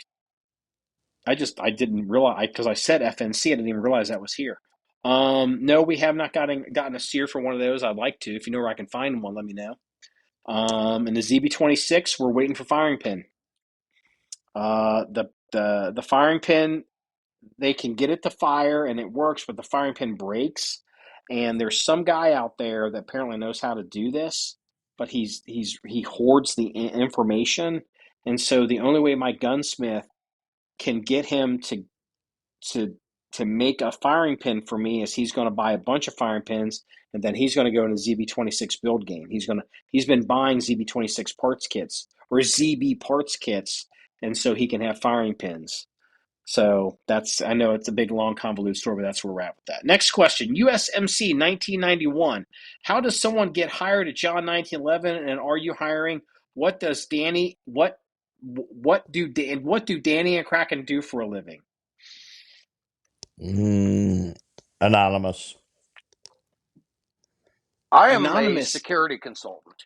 I didn't realize because I said FNC. I didn't even realize that was here. No, we have not gotten a sear for one of those. I'd like to. If you know where I can find one, let me know. And the ZB26, we're waiting for firing pin. The firing pin, they can get it to fire and it works, but the firing pin breaks. And there's some guy out there that apparently knows how to do this, but he hoards the information, and so the only way my gunsmith can get him to to make a firing pin for me is he's going to buy a bunch of firing pins, and then he's going to go into ZB26 build game. He's been buying ZB26 parts kits or ZB parts kits, and so he can have firing pins. So I know it's a big, long, convoluted story, but that's where we're at with that. Next question: USMC 1991. How does someone get hired at John 1911, and are you hiring? What does Danny what do Danny and Kraken do for a living? Anonymous. I am a Anonymous. security consultant.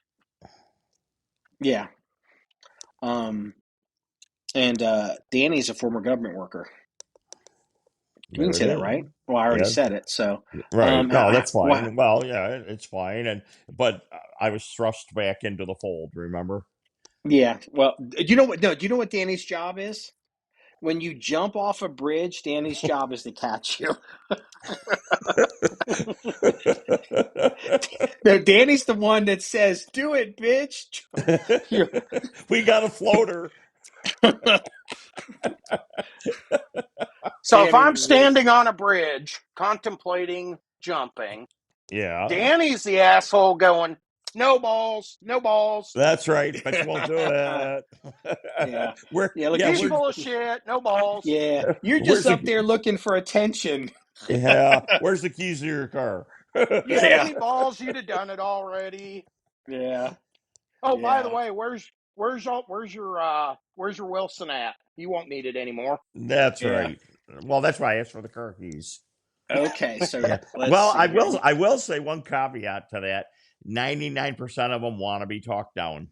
Yeah. Um. And Danny's a former government worker. We can There it say that, is. right? Well, I already Yeah. said it. So, Right. No, that's what? fine. Well, yeah, it's fine. But I was thrust back into the fold. Remember? Yeah. Well, do you know what? No. Do you know what Danny's job is? When you jump off a bridge, Danny's job is to catch you. No, Danny's the one that says, "Do it, bitch." You're, We got a floater. So if Danny I'm was, standing on a bridge contemplating jumping, Yeah, Danny's the asshole going, no balls, no balls. that's right. Bet you won't do it. yeah, Where? yeah. Look Yeah, at He's you. where's full of shit, no balls. Yeah, you're just where's up the there looking for attention. yeah? Where's the keys to your car? You had Yeah, any balls, you'd have done it already. yeah, Oh, by the yeah. way, where's your Wilson at? You won't need it anymore. That's Yeah. right. Well, that's why I asked for the car keys. Okay, so Yeah. let's Well, see here. I will say one caveat to that. 99% of them want to be talked down.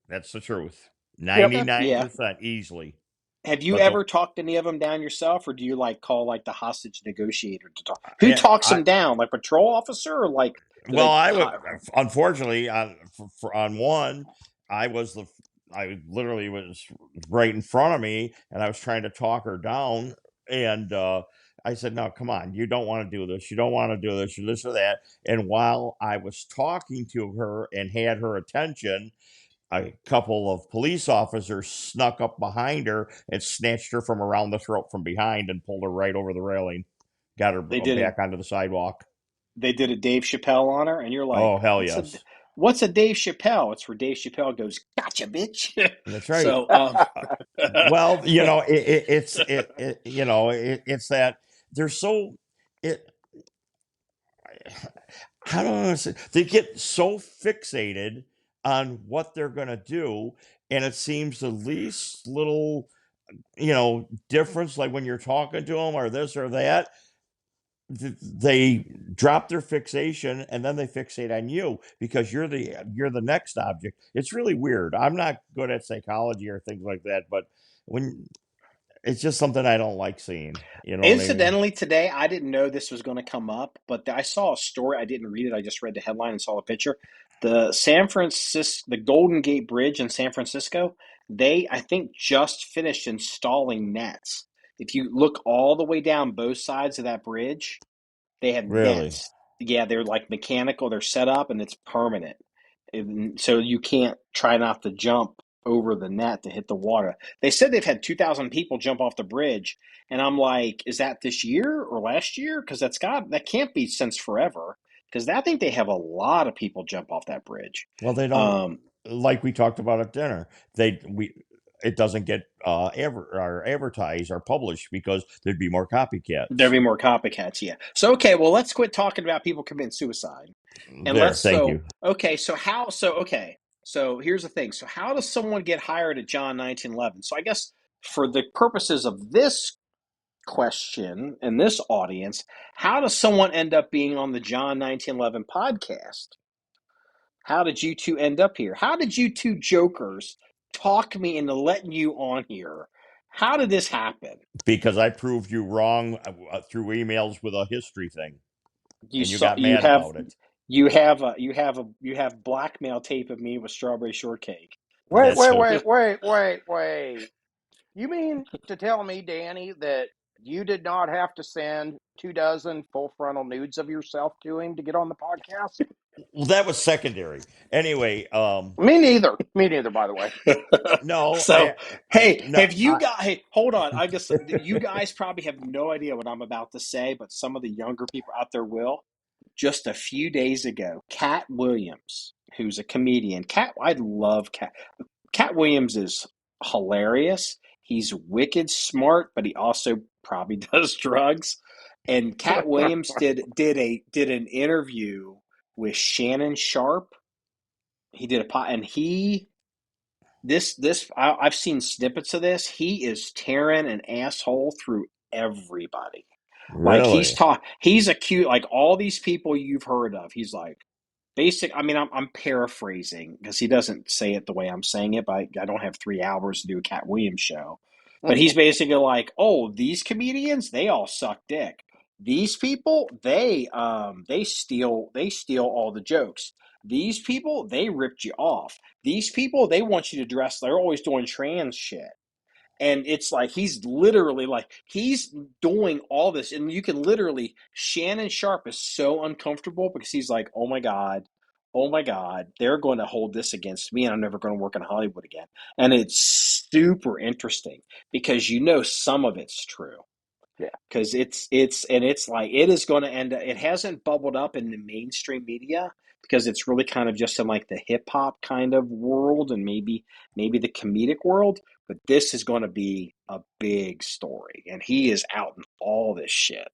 That's the truth. Yep. Yeah. 99% easily. Have you But the ever talked any of them down yourself, or do you like call like the hostage negotiator to talk? Who yeah, talks them down? Like patrol officer, or like do well, they? I would unfortunately on one, I was the I literally was right in front of me, and I was trying to talk her down, and I said, "No, come on, you don't want to do this. You don't want to do this. You this or that." And while I was talking to her and had her attention, a couple of police officers snuck up behind her and snatched her from around the throat from behind and pulled her right over the railing, got her they did back a onto the sidewalk. they did a Dave Chappelle on her, and you're Oh like, hell yes. what's a Dave Chappelle? It's where Dave Chappelle goes, "Gotcha, bitch." That's right. So Uh, well, it's that they're so it. I don't know. They get so fixated on what they're going to do, and it seems the least little difference, like when you're talking to them or this or that, they drop their fixation and then they fixate on you because you're the next object. It's really weird. I'm not good at psychology or things like that, but when it's just something I don't like seeing. You know what I mean? Incidentally, today I didn't know this was going to come up, but I saw a story. I didn't read it. I just read the headline and saw a picture. The Golden Gate Bridge in San Francisco, they I think just finished installing nets. If you look all the way down both sides of that bridge, they have Really? nets. Yeah, they're like mechanical. They're set up and it's permanent. So you can't try not to jump over the net to hit the water. They said they've had 2,000 people jump off the bridge, and I'm like, is that this year or last year? Because that can't be since forever. Because I think they have a lot of people jump off that bridge. Well, they don't, Um, like we talked about at dinner. It doesn't get advertised or published because there'd be more there'll copycats. be more copycats, yeah. So okay, well let's quit talking about people committing suicide. And There, thank you. so here's the thing. So how does someone get hired at John 1911? So I guess for the purposes of this question in this audience: how does someone end up being on the John 1911 podcast? How did you two end up here? How did you two jokers talk me into letting you on here? How did this happen? Because I proved you wrong through emails with a history thing, You and you saw got mad about it. you have blackmail tape of me with strawberry shortcake. Wait, That's wait, a, wait, wait, wait, wait. You mean to tell me, Danny, that you did not have to send 2 dozen full frontal nudes of yourself to him to get on the podcast? well, that was secondary. Anyway, Me neither. Me neither, by the way. no, So, hey, no, have you got? Hey, hold on. I guess you guys probably have no idea what I'm about to say, but some of the younger people out there will. Just a few days ago, Cat Williams, who's a comedian. I love Cat. Cat Williams is hilarious. He's wicked smart, but he also probably does drugs. And Cat Williams did an interview with Shannon Sharp. He did a pot, and I've seen snippets of this. He is tearing an asshole through everybody. Like really. he's a cute, like all these people you've heard of. He's like I mean, I'm paraphrasing because he doesn't say it the way I'm saying it, but I don't have 3 hours to do a Cat Williams show. But he's basically like, oh, these comedians, they all suck dick. These people, they steal all the jokes. These people, they ripped you off. These people, they want you to dress. They're always doing trans shit. And it's like he's doing all this, and you can literally Shannon Sharp is so uncomfortable because he's like, oh my god, they're going to hold this against me, and I'm never going to work in Hollywood again. And it's super interesting because some of it's true Yeah. because it's like it is going to end up. It hasn't bubbled up in the mainstream media because it's really kind of just in like the hip hop kind of world and maybe the comedic world. But this is going to be a big story, and he is out in all this shit.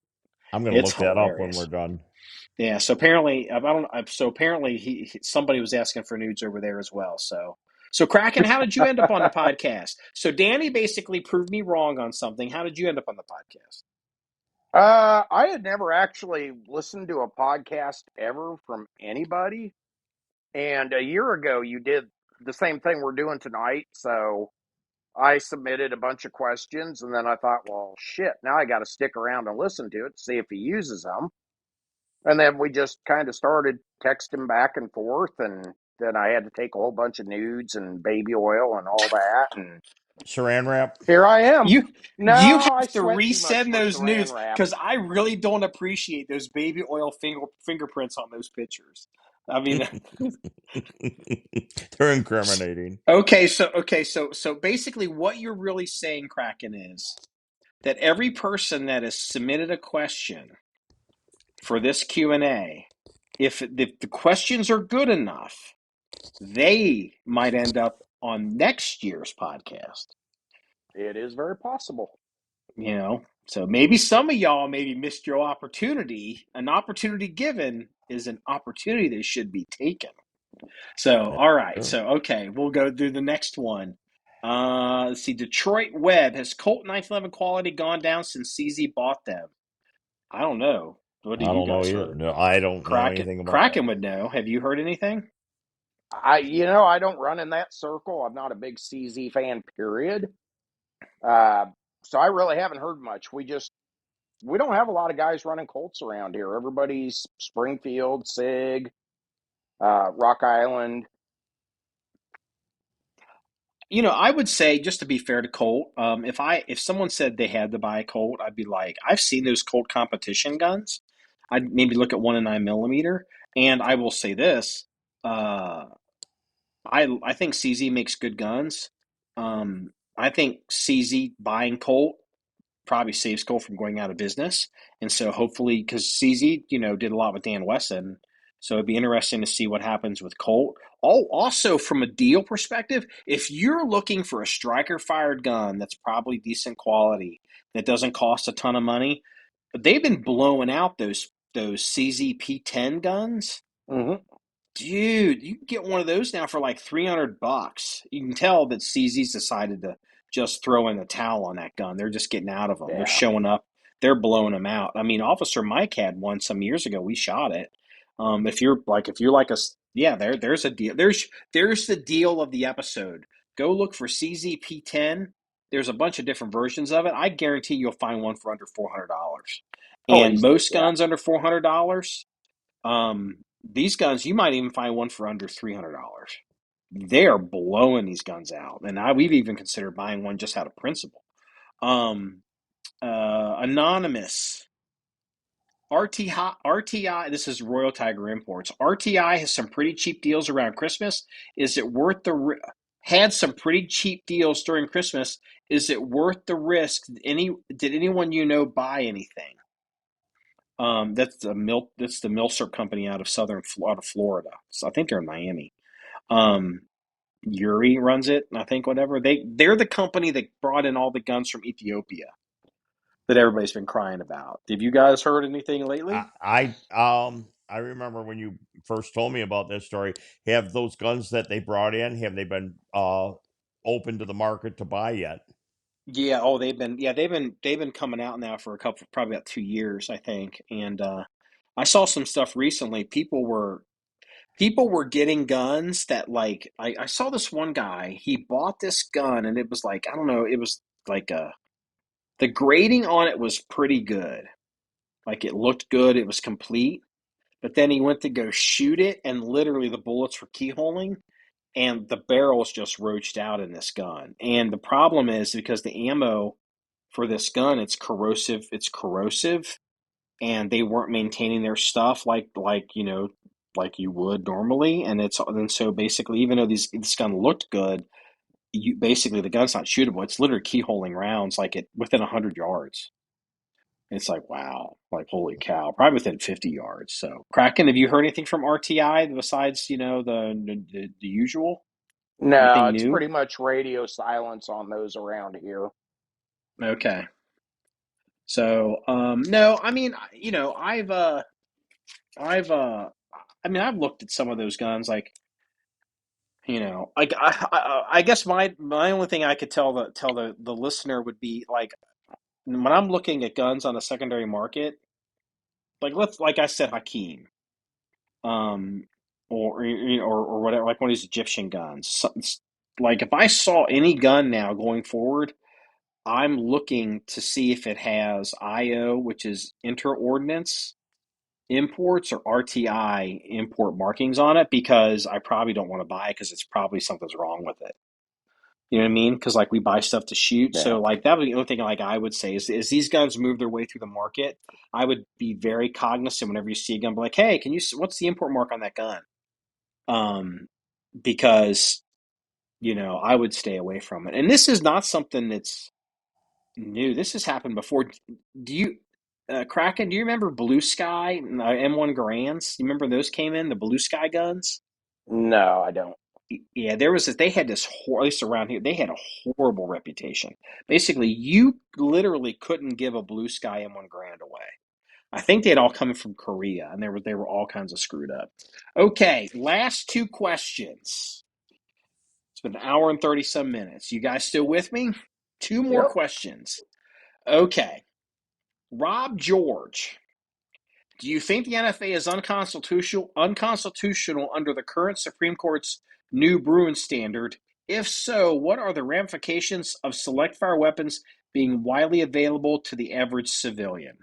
I'm gonna It's look that up when we're hilarious. done. Yeah. So apparently, I don't. So apparently, somebody was asking for nudes over there as well. So Kraken, how did you end up on the podcast? So Danny basically proved me wrong on something. How did you end up on the podcast? I had never actually listened to a podcast ever from anybody. And a year ago, you did the same thing we're doing tonight. So I submitted a bunch of questions, and then I thought, well, shit, now I got to stick around and listen to it, see if he uses them. And then we just kind of started texting back and forth, and then I had to take a whole bunch of nudes and baby oil and all that, and Saran wrap. here I am. You No, you I have to sweat too much resend for those saran nudes wrap. because I really don't appreciate those baby oil fingerprints on those pictures. I mean, They're incriminating. so basically, what you're really saying, Kraken, is that every person that has submitted a question for this Q&A, if the questions are good enough, they might end up on next year's podcast. It is very possible. So maybe some of y'all maybe missed your opportunity. An opportunity given is an opportunity that should be taken. So That's all right, true. so okay, we'll go through the next one. Let's see. Detroit Web, has Colt 911 quality gone down since CZ bought them? I don't know. What I have you don't know guys either. heard? No, I don't know Kraken anything about that. Kraken would know. Have you heard anything? I don't run in that circle. I'm not a big CZ fan, period. Uh, so I really haven't heard much. We don't have a lot of guys running Colts around here. Everybody's Springfield, Sig, Rock Island. I would say, just to be fair to Colt, if someone said they had to buy a Colt, I'd be like, I've seen those Colt competition guns. I'd maybe look at 1 and 9 millimeter, and I will say this: uh, I think CZ makes good guns. I think CZ buying Colt probably saves Cole from going out of business. And so hopefully, because CZ, did a lot with Dan Wesson, so it'd be interesting to see what happens with Colt. Also, from a deal perspective, if you're looking for a striker fired gun that's probably decent quality, that doesn't cost a ton of money, they've been blowing out those CZ P10 guns. Mm-hmm. Dude, you can get one of those now for like $300. You can tell that CZ's decided just throwing the towel on that gun. They're just getting out of them. They're Yeah. showing up. They're blowing them out. I mean, Officer Mike had one some years ago. We shot it. If you're like us, yeah, there's a deal. There's the deal of the episode. Go look for CZP-10. There's a bunch of different versions of it. I guarantee you'll find one for under $400. Oh, And easily. most Yeah. guns under $400. These guns, you might even find one for under $300. They are blowing these guns out, and we've even considered buying one just out of principle. Um, Anonymous. RTI, this is Royal Tiger Imports. RTI has some pretty cheap deals around Christmas. Is it worth the had some pretty cheap deals during Christmas? Is it worth the risk? Did anyone you know buy anything? That's the Milsurp company out of Florida. So I think they're in Miami. Um, Yuri runs it, I think. Whatever they're the company that brought in all the guns from Ethiopia that everybody's been crying about. Have you guys heard anything lately? I remember when you first told me about this story. Have those guns that they brought in, have they been open to the market to buy yet? Yeah. Oh, they've been coming out now for probably about 2 years, I think. And I saw some stuff recently. People were getting guns that like I saw this one guy. He bought this gun, and it was like I don't know. It was like the grading on it was pretty good. Like it looked good. It was complete. But then he went to go shoot it, and literally the bullets were keyholing, and the barrels just roached out in this gun. And the problem is because the ammo for this gun, it's corrosive. It's corrosive, and they weren't maintaining their stuff like you would normally. And so basically, even though this gun looked good, the gun's not shootable. It's literally keyholing rounds like it within 100 yards. It's like wow, like holy cow, probably within 50 yards. So Kraken, have you heard anything from RTI besides the usual? No, Anything it's new? pretty much radio silence on those around here. Okay. So, no, I mean, I've looked at some of those guns, like, I guess my only thing I could tell the listener would be like when I'm looking at guns on the secondary market, like I said, Hakeem, um, or whatever, like one of these Egyptian guns. Like if I saw any gun now going forward, I'm looking to see if it has IO, which is interordinance imports, or RTI import markings on it, because I probably don't want to buy it because it's probably something's wrong with it. You know what I mean? Because like we buy stuff to shoot, Yeah. so like that would be the only thing like I would say is these guns move their way through the market. I would be very cognizant whenever you see a gun, be like, hey, what's the import mark on that gun? Um, because I would stay away from it. And this is not something that's new. This has happened before. Do you, Kraken? Do you remember Blue Sky M1 Garands? You remember those came in the Blue Sky guns? No, I don't. Yeah, they had this at least around here. They had a horrible reputation. Basically, you literally couldn't give a Blue Sky M1 Grand away. I think they had all come from Korea, and they were all kinds of screwed up. Okay, last two questions. It's been an hour and 30 some minutes. You guys still with me? Two more Yep. questions. Okay. Rob George, do you think the NFA is unconstitutional under the current Supreme Court's new Bruin standard? If so, what are the ramifications of select fire weapons being widely available to the average civilian?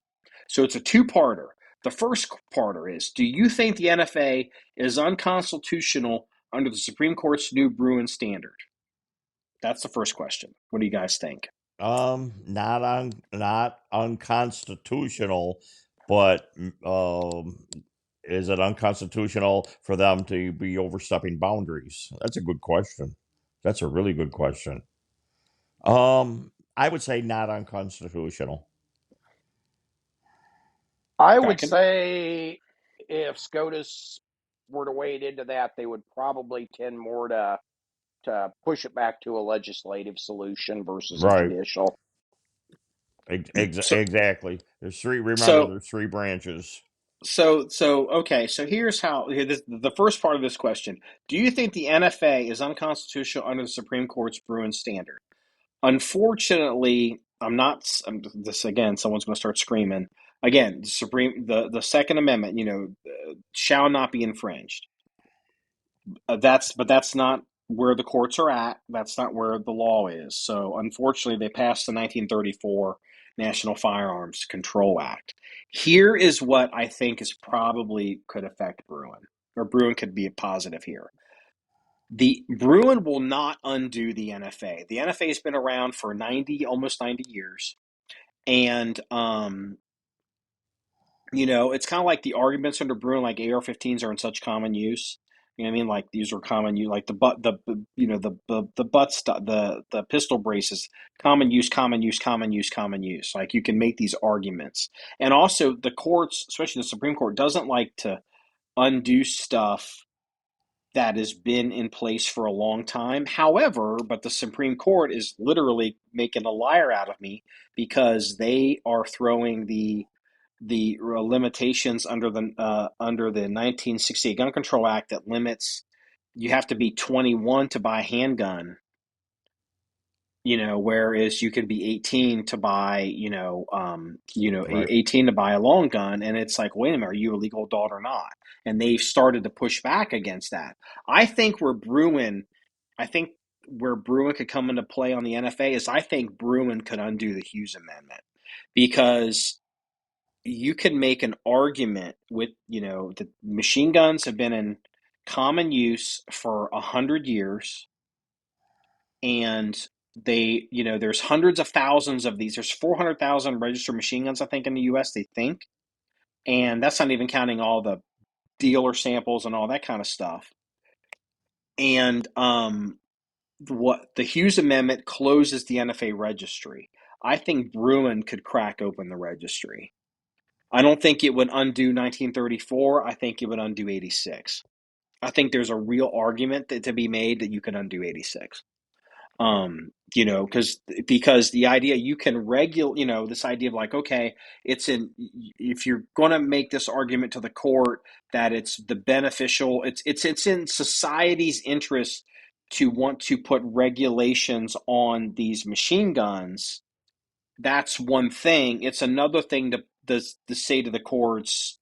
So it's a two-parter. The first parter is, do you think the NFA is unconstitutional under the Supreme Court's new Bruin standard? That's the first question. What do you guys think? Not unconstitutional, but is it unconstitutional for them to be overstepping boundaries? That's a good question. That's a really good question. I would say not unconstitutional. I would Kraken? say if SCOTUS were to wade into that, they would probably tend more to push it back to a legislative solution versus a Right. judicial. So, Exactly. There's three. Remember, so there's three branches. okay. So here's the first part of this question: do you think the NFA is unconstitutional under the Supreme Court's Bruin standard? Unfortunately, I'm not. This again. Someone's going to start screaming again. The Second Amendment, shall not be infringed. That's not where the courts are at. That's not where the law is. So unfortunately, they passed the 1934 National Firearms Control Act. Here is what I think is probably could affect Bruin, or Bruin could be a positive here. The Bruin will not undo the NFA. The NFA has been around for almost 90 years, and it's kind of like the arguments under Bruin, like AR-15s are in such common use. You know what I mean? Like these are common use, like the butt stuff, the pistol braces, common use, common use, common use, common use. Like you can make these arguments, and also the courts, especially the Supreme Court, doesn't like to undo stuff that has been in place for a long time. However, but the Supreme Court is literally making a liar out of me because they are throwing the limitations under the 1968 Gun Control Act that limits you have to be 21 to buy a handgun, whereas you can be 18 to buy, Right. 18 to buy a long gun. And it's like, wait a minute, are you a legal adult or not? And they've started to push back against that. I think I think where Bruin could come into play on the NFA is I think Bruin could undo the Hughes Amendment because you can make an argument with, the machine guns have been in common use for 100 years, and there's hundreds of thousands of these. There's 400,000 registered machine guns, I think, in the U.S. They think, and that's not even counting all the dealer samples and all that kind of stuff. And what the Hughes Amendment closes the NFA registry. I think Bruin could crack open the registry. I don't think it would undo 1934. I think it would undo 86. I think there's a real argument to be made that you can undo 86. Because the idea you can regulate, this idea of like, okay, if you're going to make this argument to the court that it's the beneficial, it's in society's interest to want to put regulations on these machine guns. That's one thing. It's another thing to say to the courts,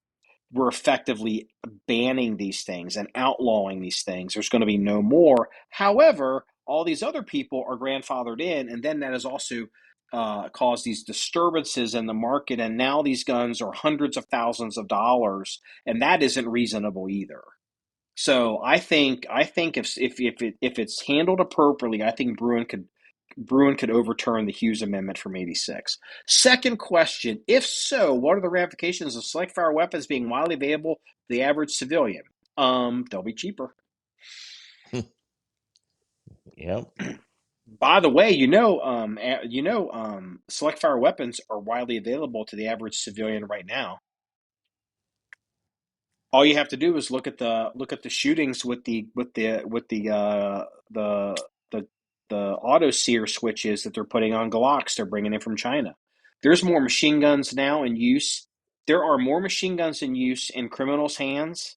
we're effectively banning these things and outlawing these things. There's going to be no more. However, all these other people are grandfathered in, and then that has also caused these disturbances in the market. And now these guns are hundreds of thousands of dollars, and that isn't reasonable either. So I think if it's handled appropriately, I think Bruin could overturn the Hughes Amendment from '86. Second question: if so, what are the ramifications of select fire weapons being widely available to the average civilian? They'll be cheaper. Yep. By the way, select fire weapons are widely available to the average civilian right now. All you have to do is look at the shootings the the the auto sear switches that they're putting on Glocks they're bringing in from China. There's more machine guns now in use. There are more machine guns in use in criminals' hands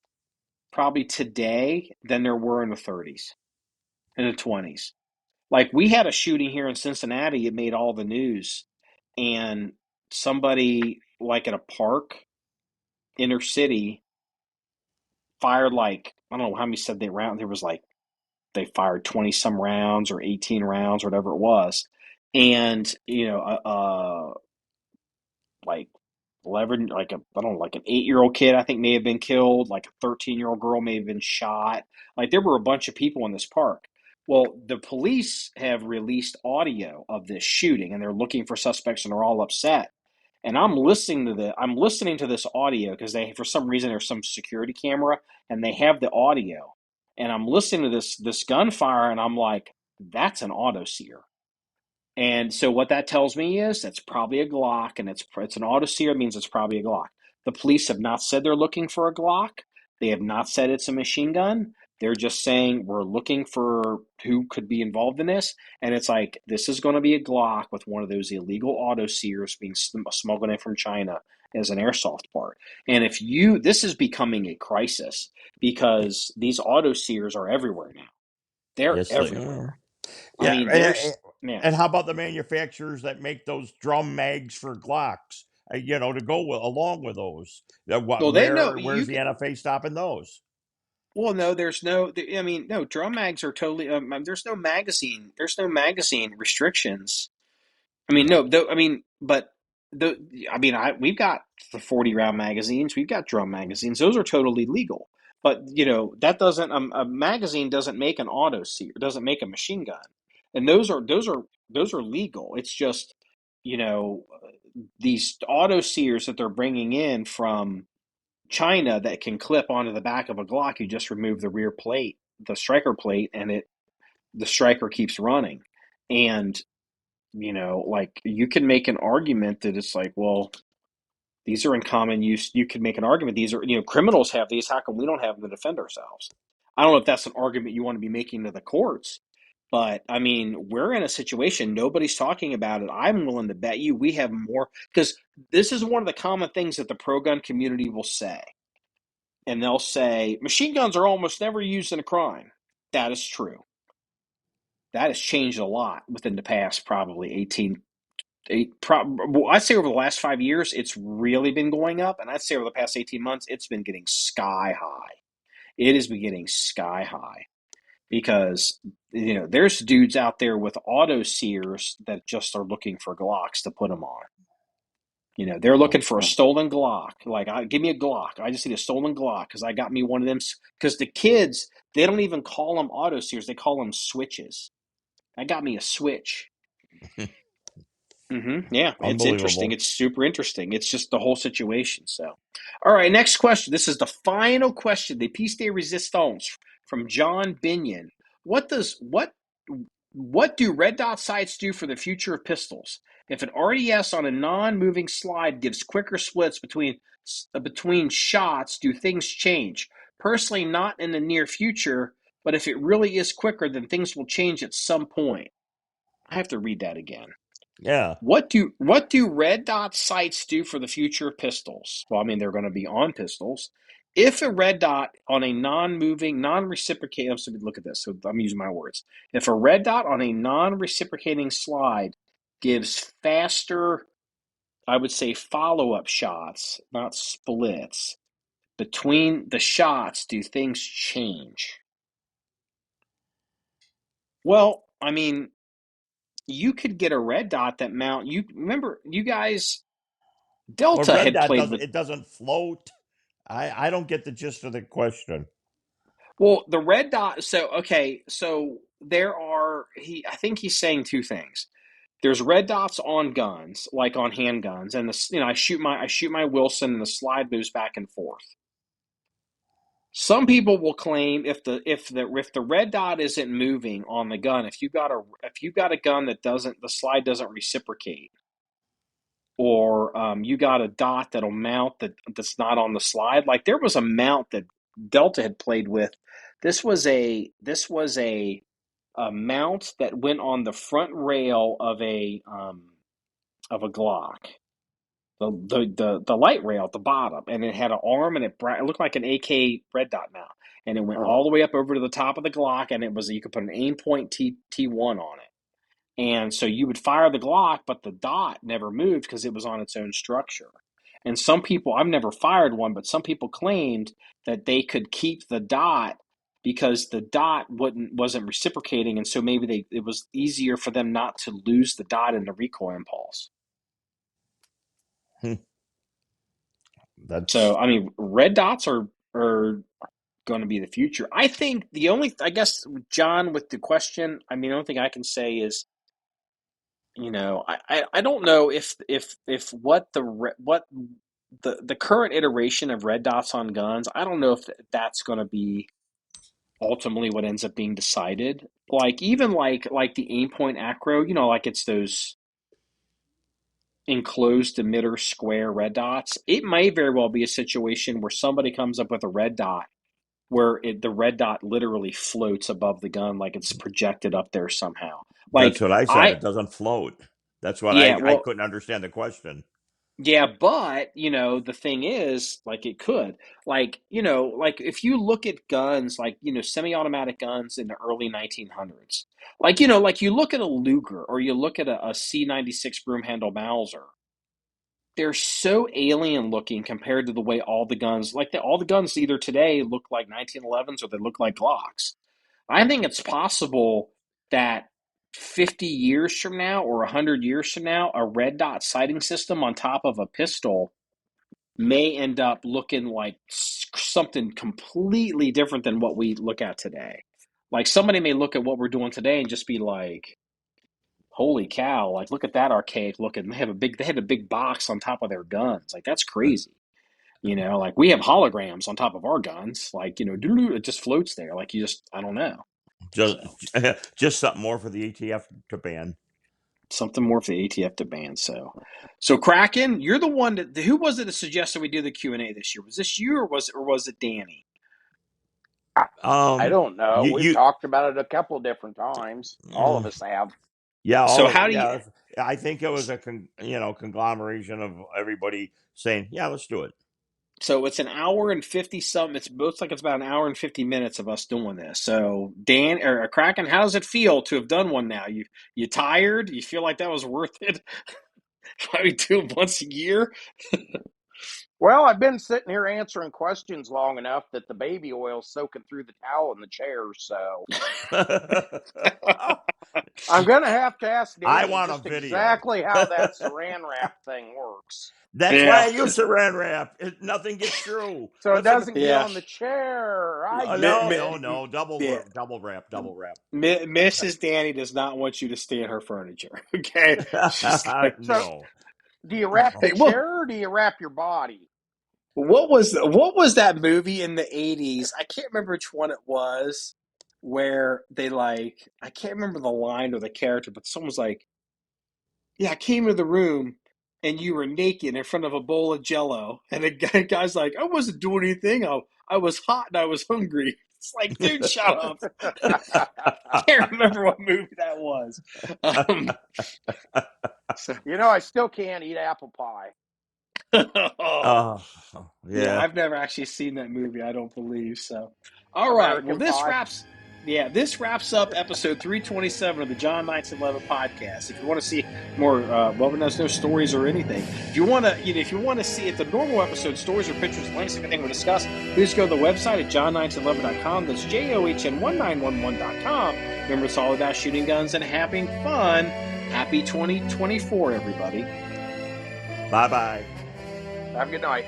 probably today than there were in the 30s, in the 20s. Like we had a shooting here in Cincinnati, it made all the news, and somebody like at a park, inner city, fired like I don't know how many said they round. There was like they fired 20 some rounds or 18 rounds, or whatever it was, and like 11, like I don't know, like an 8-year-old kid I think may have been killed, like a 13-year-old girl may have been shot. Like there were a bunch of people in this park. Well, the police have released audio of this shooting, and they're looking for suspects, and they're all upset. And I'm listening to this audio because they, for some reason, there's some security camera and they have the audio. And I'm listening to this gunfire, and I'm like, that's an auto sear. And so what that tells me is that's probably a Glock, and it's an auto sear, means it's probably a Glock. The police have not said they're looking for a Glock. They have not said it's a machine gun. They're just saying we're looking for who could be involved in this. And it's like, this is going to be a Glock with one of those illegal auto sears being smuggled in from China as an airsoft part. And this is becoming a crisis because these auto sears are everywhere now. They're Yes, they everywhere. are. I Yeah, mean, there's Yeah. And how about the manufacturers that make those drum mags for Glocks? To go along with those. Well, they know Where's you the can. NFA stopping those? Well, no, there's no. I mean, no. Drum mags are totally. There's no magazine. There's no magazine restrictions. I mean, No. no. Though, I mean, but the. I mean, we've got the 40 round magazines. We've got drum magazines. Those are totally legal. But that doesn't. A magazine doesn't make an auto sear. Doesn't make a machine gun, and those are legal. It's just you know these auto sears that they're bringing in from China that can clip onto the back of a Glock. You just remove the rear plate, the striker plate, and the striker keeps running. And like you can make an argument that it's like, well, these are in common use. You could make an argument these are criminals have these. How come we don't have them to defend ourselves? I don't know if that's an argument you want to be making to the courts, but I mean, we're in a situation nobody's talking about it. I'm willing to bet you we have more because this is one of the common things that the pro gun community will say, and they'll say machine guns are almost never used in a crime. That is true. That has changed a lot within the past probably 18. I'd say over the last 5 years, it's really been going up, and I'd say over the past 18 months, it's been getting sky high. It has been getting sky high because there's dudes out there with auto sears that just are looking for Glocks to put them on. They're looking for a stolen Glock. Like, give me a Glock. I just need a stolen Glock because I got me one of them. Because the kids, they don't even call them auto sears; they call them switches. I got me a switch. Yeah, it's interesting. Unbelievable. It's super interesting. It's just the whole situation. So, all right, next question. This is the final question. The piece de resistance from John Binion. What do red dot sights do for the future of pistols? If an RDS on a non-moving slide gives quicker splits between shots, do things change? Personally, not in the near future, but if it really is quicker, then things will change at some point. I have to read that again. Yeah. What do red dot sights do for the future of pistols? Well, I mean they're going to be on pistols. If a red dot on a non-moving, non-reciprocating, so look at this. So I'm using my words. If a red dot on a non-reciprocating slide gives faster, I would say follow-up shots, not splits, between the shots, do things change? Well, I mean, you could get a red dot that mount. You remember, you guys Well, Delta red had dot played doesn't with. it doesn't float. I don't get the gist of the question. Well, the red dot. So okay, so there are. I think he's saying two things. There's red dots on guns, like on handguns, and I shoot my Wilson, and the slide moves back and forth. Some people will claim if the red dot isn't moving on the gun, if you got a gun that doesn't the slide doesn't reciprocate, or you got a dot that'll mount that's not on the slide. Like there was a mount that Delta had played with. This was a mount that went on the front rail of a Glock. The light rail at the bottom, and it had an arm, and it looked like an AK red dot mount, and it went all the way up over to the top of the Glock, and you could put an aim point T1 on it. And so you would fire the Glock, but the dot never moved because it was on its own structure. And some people, I've never fired one, but some people claimed that they could keep the dot because the dot wasn't reciprocating, and so maybe it was easier for them not to lose the dot in the recoil impulse. Hmm. So That's I mean, red dots are going to be the future. I think I guess, John, with the question, I mean, the only thing I can say is I don't know if what the current iteration of red dots on guns, I don't know if that's going to be ultimately what ends up being decided. Like even like the aim point acro, like it's those enclosed emitter square red dots. It may very well be a situation where somebody comes up with a red dot where the red dot literally floats above the gun, like it's projected up there somehow. that's Like what I said. I It doesn't float. That's what yeah, I well, couldn't understand the question. Yeah, but the thing is, like, it could, like, like, if you look at guns, like, semi-automatic guns in the early 1900s, like, like, you look at a Luger or you look at a C96 broom handle Mauser, they're so alien looking compared to the way all the guns, like, all the guns either today look like 1911s or they look like Glocks. I think it's possible that 50 years from now or 100 years from now, a red dot sighting system on top of a pistol may end up looking like something completely different than what we look at today. Like, somebody may look at what we're doing today and just be like, "Holy cow! Like, look at that archaic looking. They have a big box on top of their guns. Like, that's crazy." Like, we have holograms on top of our guns. Like, it just floats there. Like, I don't know. Just So just something more for the ATF to ban. something more for the ATF to ban. So Kraken, you're the one who was it that suggested we do the Q&A this year? Was this you or was it Danny? I don't know. We've You talked about it a couple different times. All of us have. yeah, So all of how do you? yeah. I think it was a conglomeration of everybody saying, "Yeah, let's do it." So it's an hour and 50 something. It looks like it's about an hour and 50 minutes of us doing this. So Dan or Kraken, how does it feel to have done one now? You tired? You feel like that was worth it? Probably do it once a year. Well, I've been sitting here answering questions long enough that the baby oil's soaking through the towel in the chair. So I'm going to have to ask I Danny want a just video. exactly how that saran wrap thing works. That's why Yeah, I use saran wrap. Nothing gets through. So it What's in? doesn't get yeah, on the chair. I No, get it. no. yeah. Double wrap. Double wrap. Mrs. Danny does not want you to stay in her furniture. Okay, she's like, So No. do you wrap the hey, well, chair or do you wrap your body? what was that movie in the 80s? I can't remember which one it was, where they, like, I can't remember the line or the character, but someone's like, "Yeah, I came into the room and you were naked in front of a bowl of Jello," and the guy's like, "I wasn't doing anything. I was hot and I was hungry." It's like, dude, shut up. Can't remember what movie that was. Um, so, I still can't eat apple pie. oh, Oh, yeah, yeah. I've never actually seen that movie. I don't believe so. All right, well, American pie. this wraps up episode 327 of the John 1911 podcast. If you want to see more webinars, no stories or anything, if you want to, if you want to see the normal episode stories or pictures, links, everything we discussed, please go to the website at john1911.com. That's JOHN1911.com. Remember, it's all about shooting guns and having fun. Happy 2024, everybody. Bye bye. Have a good night.